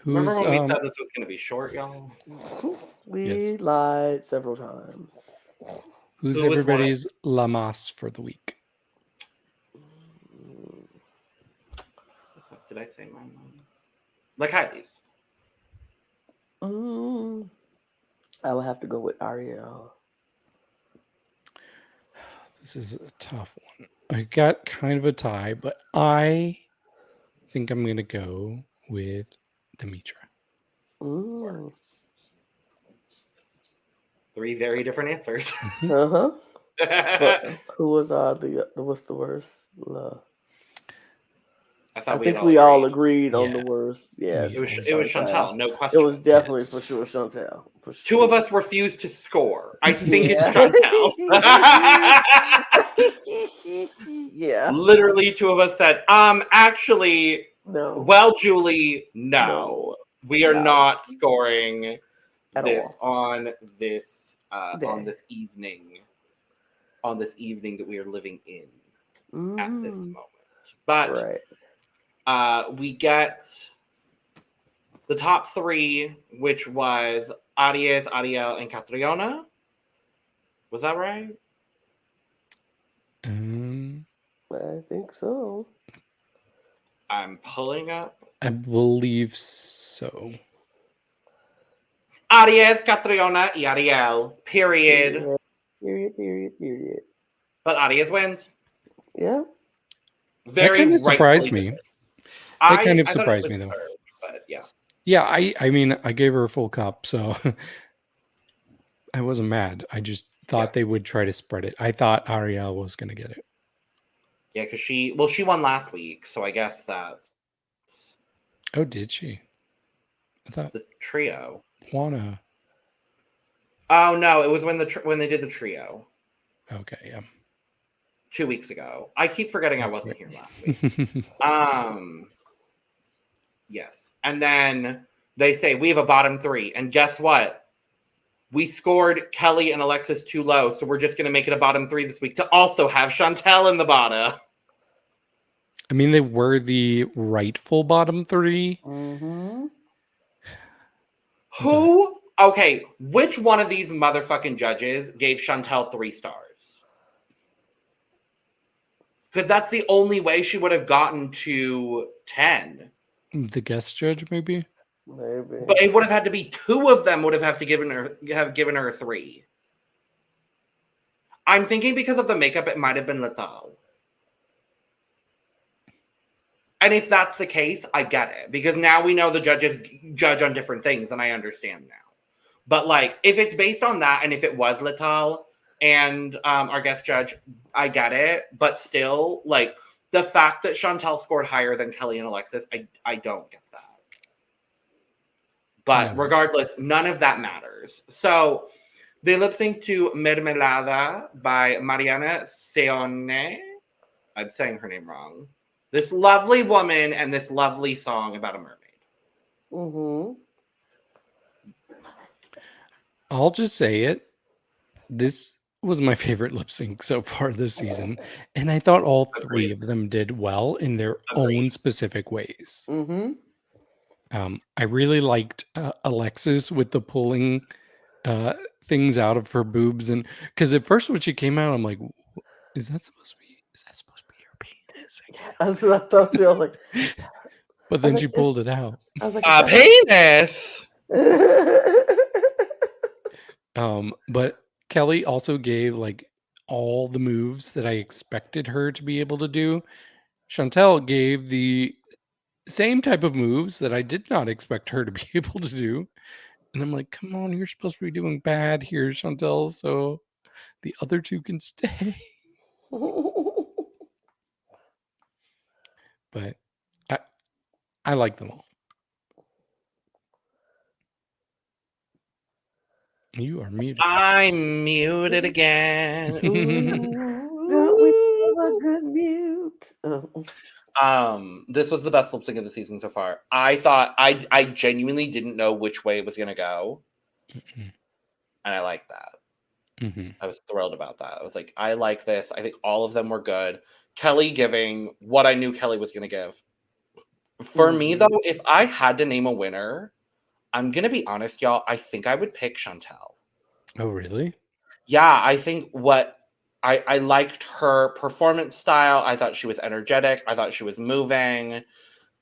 Who's Remember when we said this was going to be short, y'all? We lied several times. Who's everybody's Lamas for the week? Did I say my mom? Like Kyliezz. I will have to go with Ariel. This is a tough one. I got kind of a tie, but I think I'm going to go with Dimittra. Three very different answers. Who was what's the worst? I think we all agreed on the worst. Yeah, it was Shantelle, no question. It was definitely for sure Shantelle. For sure. Two of us refused to score. I think it's Shantelle. Yeah. Literally, two of us said, actually, no. Well, Julie, no. We are not scoring this on this evening. On this evening that we are living in at this moment. But we get the top three, which was Aries, Ariel, and Cattriona. Was that right? I think so. I'm pulling up. I believe so. Aries, Cattriona, y Ariel. Period. Period. But Aries wins. Yeah. That kind of surprised me. That kind of I surprised thought it me, was though. third, but yeah. Yeah, I mean, I gave her a full cup, so I wasn't mad. I just thought they would try to spread it. I thought Ariel was going to get it. Yeah, because she won last week, so I guess that's... Oh, did she? I thought the trio. Juana. Oh, no, it was when they did the trio. Okay, yeah. 2 weeks ago. I keep forgetting I wasn't here last week. Yes. And then they say, we have a bottom three. And guess what? We scored Kelly and Alexis too low, so we're just going to make it a bottom three this week to also have Shantelle in the bottom. I mean, they were the rightful bottom three. Mm-hmm. Who? Okay, which one of these motherfucking judges gave Shantelle 3 stars? Because that's the only way she would have gotten to 10. The guest judge, maybe? Maybe. But it would have had to be 2 of them would have given her 3. I'm thinking because of the makeup, it might have been Letal. And if that's the case, I get it. Because now we know the judges judge on different things, and I understand now. But, like, if it's based on that, and if it was Letal and our guest judge, I get it. But still, like, the fact that Shantelle scored higher than Kelly and Alexis, I don't get that. But regardless, none of that matters. So they lip sync to Mermelada by Mariana Seone. I'm saying her name wrong. This lovely woman and this lovely song about a mermaid. Mm-hmm. I'll just say it. This was my favorite lip sync so far this season. And I thought all 3 of them did well in their own specific ways. Mm-hmm. I really liked Alexis with the pulling things out of her boobs, and because at first when she came out, I'm like, is that supposed to be your penis? That's what I thought too. I was like, but then she pulled it out. I was like, penis. But Kelly also gave like all the moves that I expected her to be able to do. Shantelle gave the same type of moves that I did not expect her to be able to do. And I'm like, come on, you're supposed to be doing bad here, Shantelle, so the other 2 can stay. But I like them all. You are muted. I'm muted again. Don't we have a good mute? This was the best lip sync of the season so far. I thought I genuinely didn't know which way it was gonna go. And I like that. I was thrilled about that. I was like, I like this. I think all of them were good. Kelly giving what I knew Kelly was gonna give. For me, though, if I had to name a winner, I'm gonna be honest, y'all. I think I would pick Shantelle. Oh, really? Yeah, I think I liked her performance style. I thought she was energetic. I thought she was moving.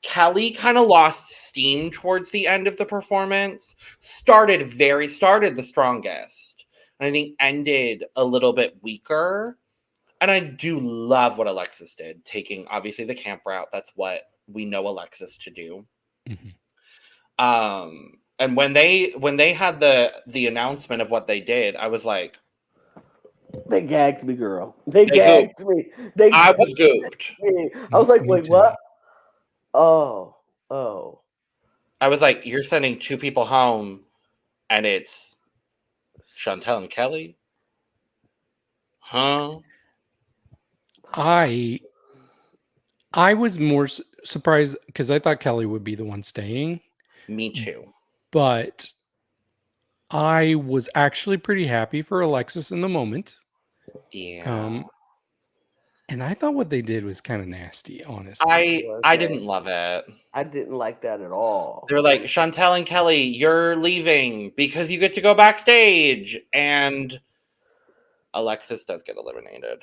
Kelly kind of lost steam towards the end of the performance. Started the strongest. And I think ended a little bit weaker. And I do love what Alexis did, taking obviously the camp route. That's what we know Alexis to do. And when they had the announcement of what they did, I was like, they gagged me, girl. They gagged me. I was gooped. I was like, wait, what? Oh. I was like, you're sending 2 people home, and it's Shantelle and Kelly? Huh? I was more surprised because I thought Kelly would be the one staying. Me too. But I was actually pretty happy for Alexis in the moment. Yeah. And I thought what they did was kind of nasty, honestly. I didn't love it. I didn't like that at all. They were like, Shantelle and Kelly, you're leaving because you get to go backstage. And Alexis does get eliminated.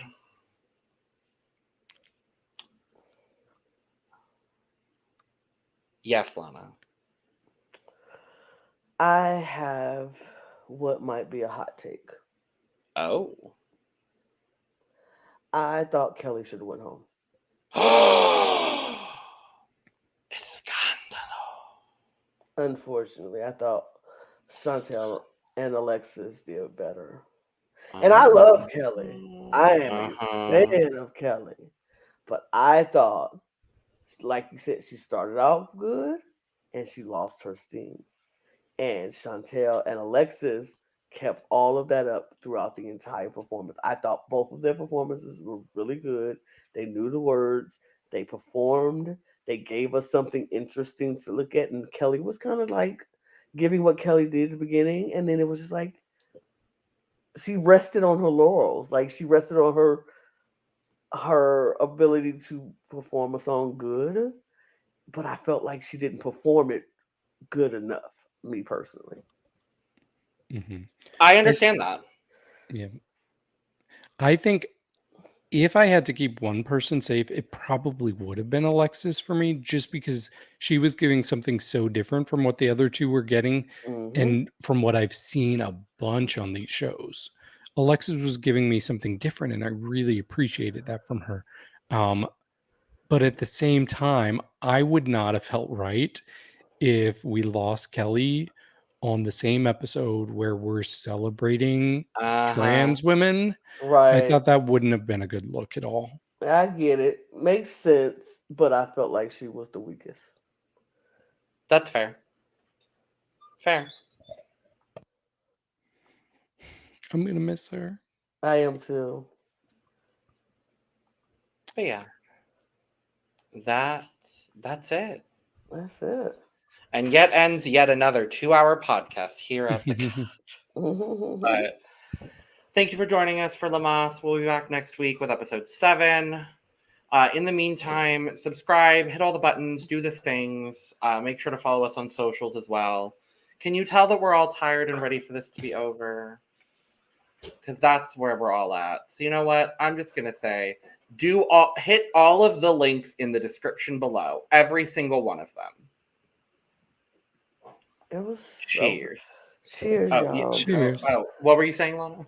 Yes, Lana. I have what might be a hot take. Oh. I thought Kelly should have went home. Scandalo. Unfortunately, I thought Shantelle and Alexis did better. And I love Kelly. I am a fan of Kelly. But I thought, like you said, she started off good and she lost her steam. And Shantelle and Alexis kept all of that up throughout the entire performance. I thought both of their performances were really good. They knew the words, they performed, they gave us something interesting to look at. And Kelly was kind of like giving what Kelly did at the beginning. And then it was just like she rested on her laurels. Like she rested on her ability to perform a song good. But I felt like she didn't perform it good enough, me personally. Mm-hmm. I understand that. Yeah. I think if I had to keep one person safe, it probably would have been Alexis for me, just because she was giving something so different from what the other two were getting. Mm-hmm. And from what I've seen a bunch on these shows, Alexis was giving me something different, and I really appreciated that from her. But at the same time, I would not have felt right if we lost Kelly on the same episode where we're celebrating trans women. I Right. thought that wouldn't have been a good look at all. I get it. Makes sense, but I felt like she was the weakest. That's fair. Fair. I'm going to miss her. I am too. But yeah. That's it. That's it. And yet ends yet another 2-hour podcast here at the Cup. But thank you for joining us for Lamas. We'll be back next week with episode 7. In the meantime, subscribe, hit all the buttons, do the things. Make sure to follow us on socials as well. Can you tell that we're all tired and ready for this to be over? Because that's where we're all at. So you know what? I'm just going to say, hit all of the links in the description below. Every single one of them. It was Cheers. Cheers, y'all. Cheers. Oh, what were you saying, Lana?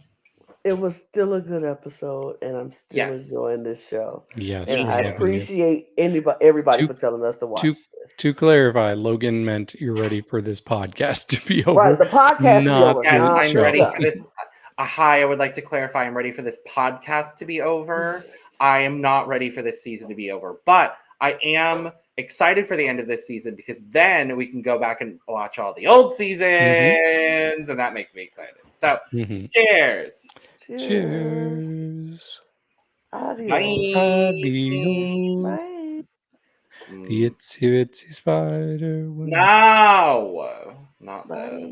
It was still a good episode, and I'm still enjoying this show. Yes, and I loving appreciate everybody for telling us to watch this. To clarify, Logan meant you're ready for this podcast to be over. Right, the podcast not to be over. Yes, not I'm the ready show. for this. Hi, I would like to clarify. I'm ready for this podcast to be over. I am not ready for this season to be over, but I am excited for the end of this season because then we can go back and watch all the old seasons, and that makes me excited. So, cheers. Cheers. Adios. Adios. Bye. The itsy bitsy spider. No, not Bye. this.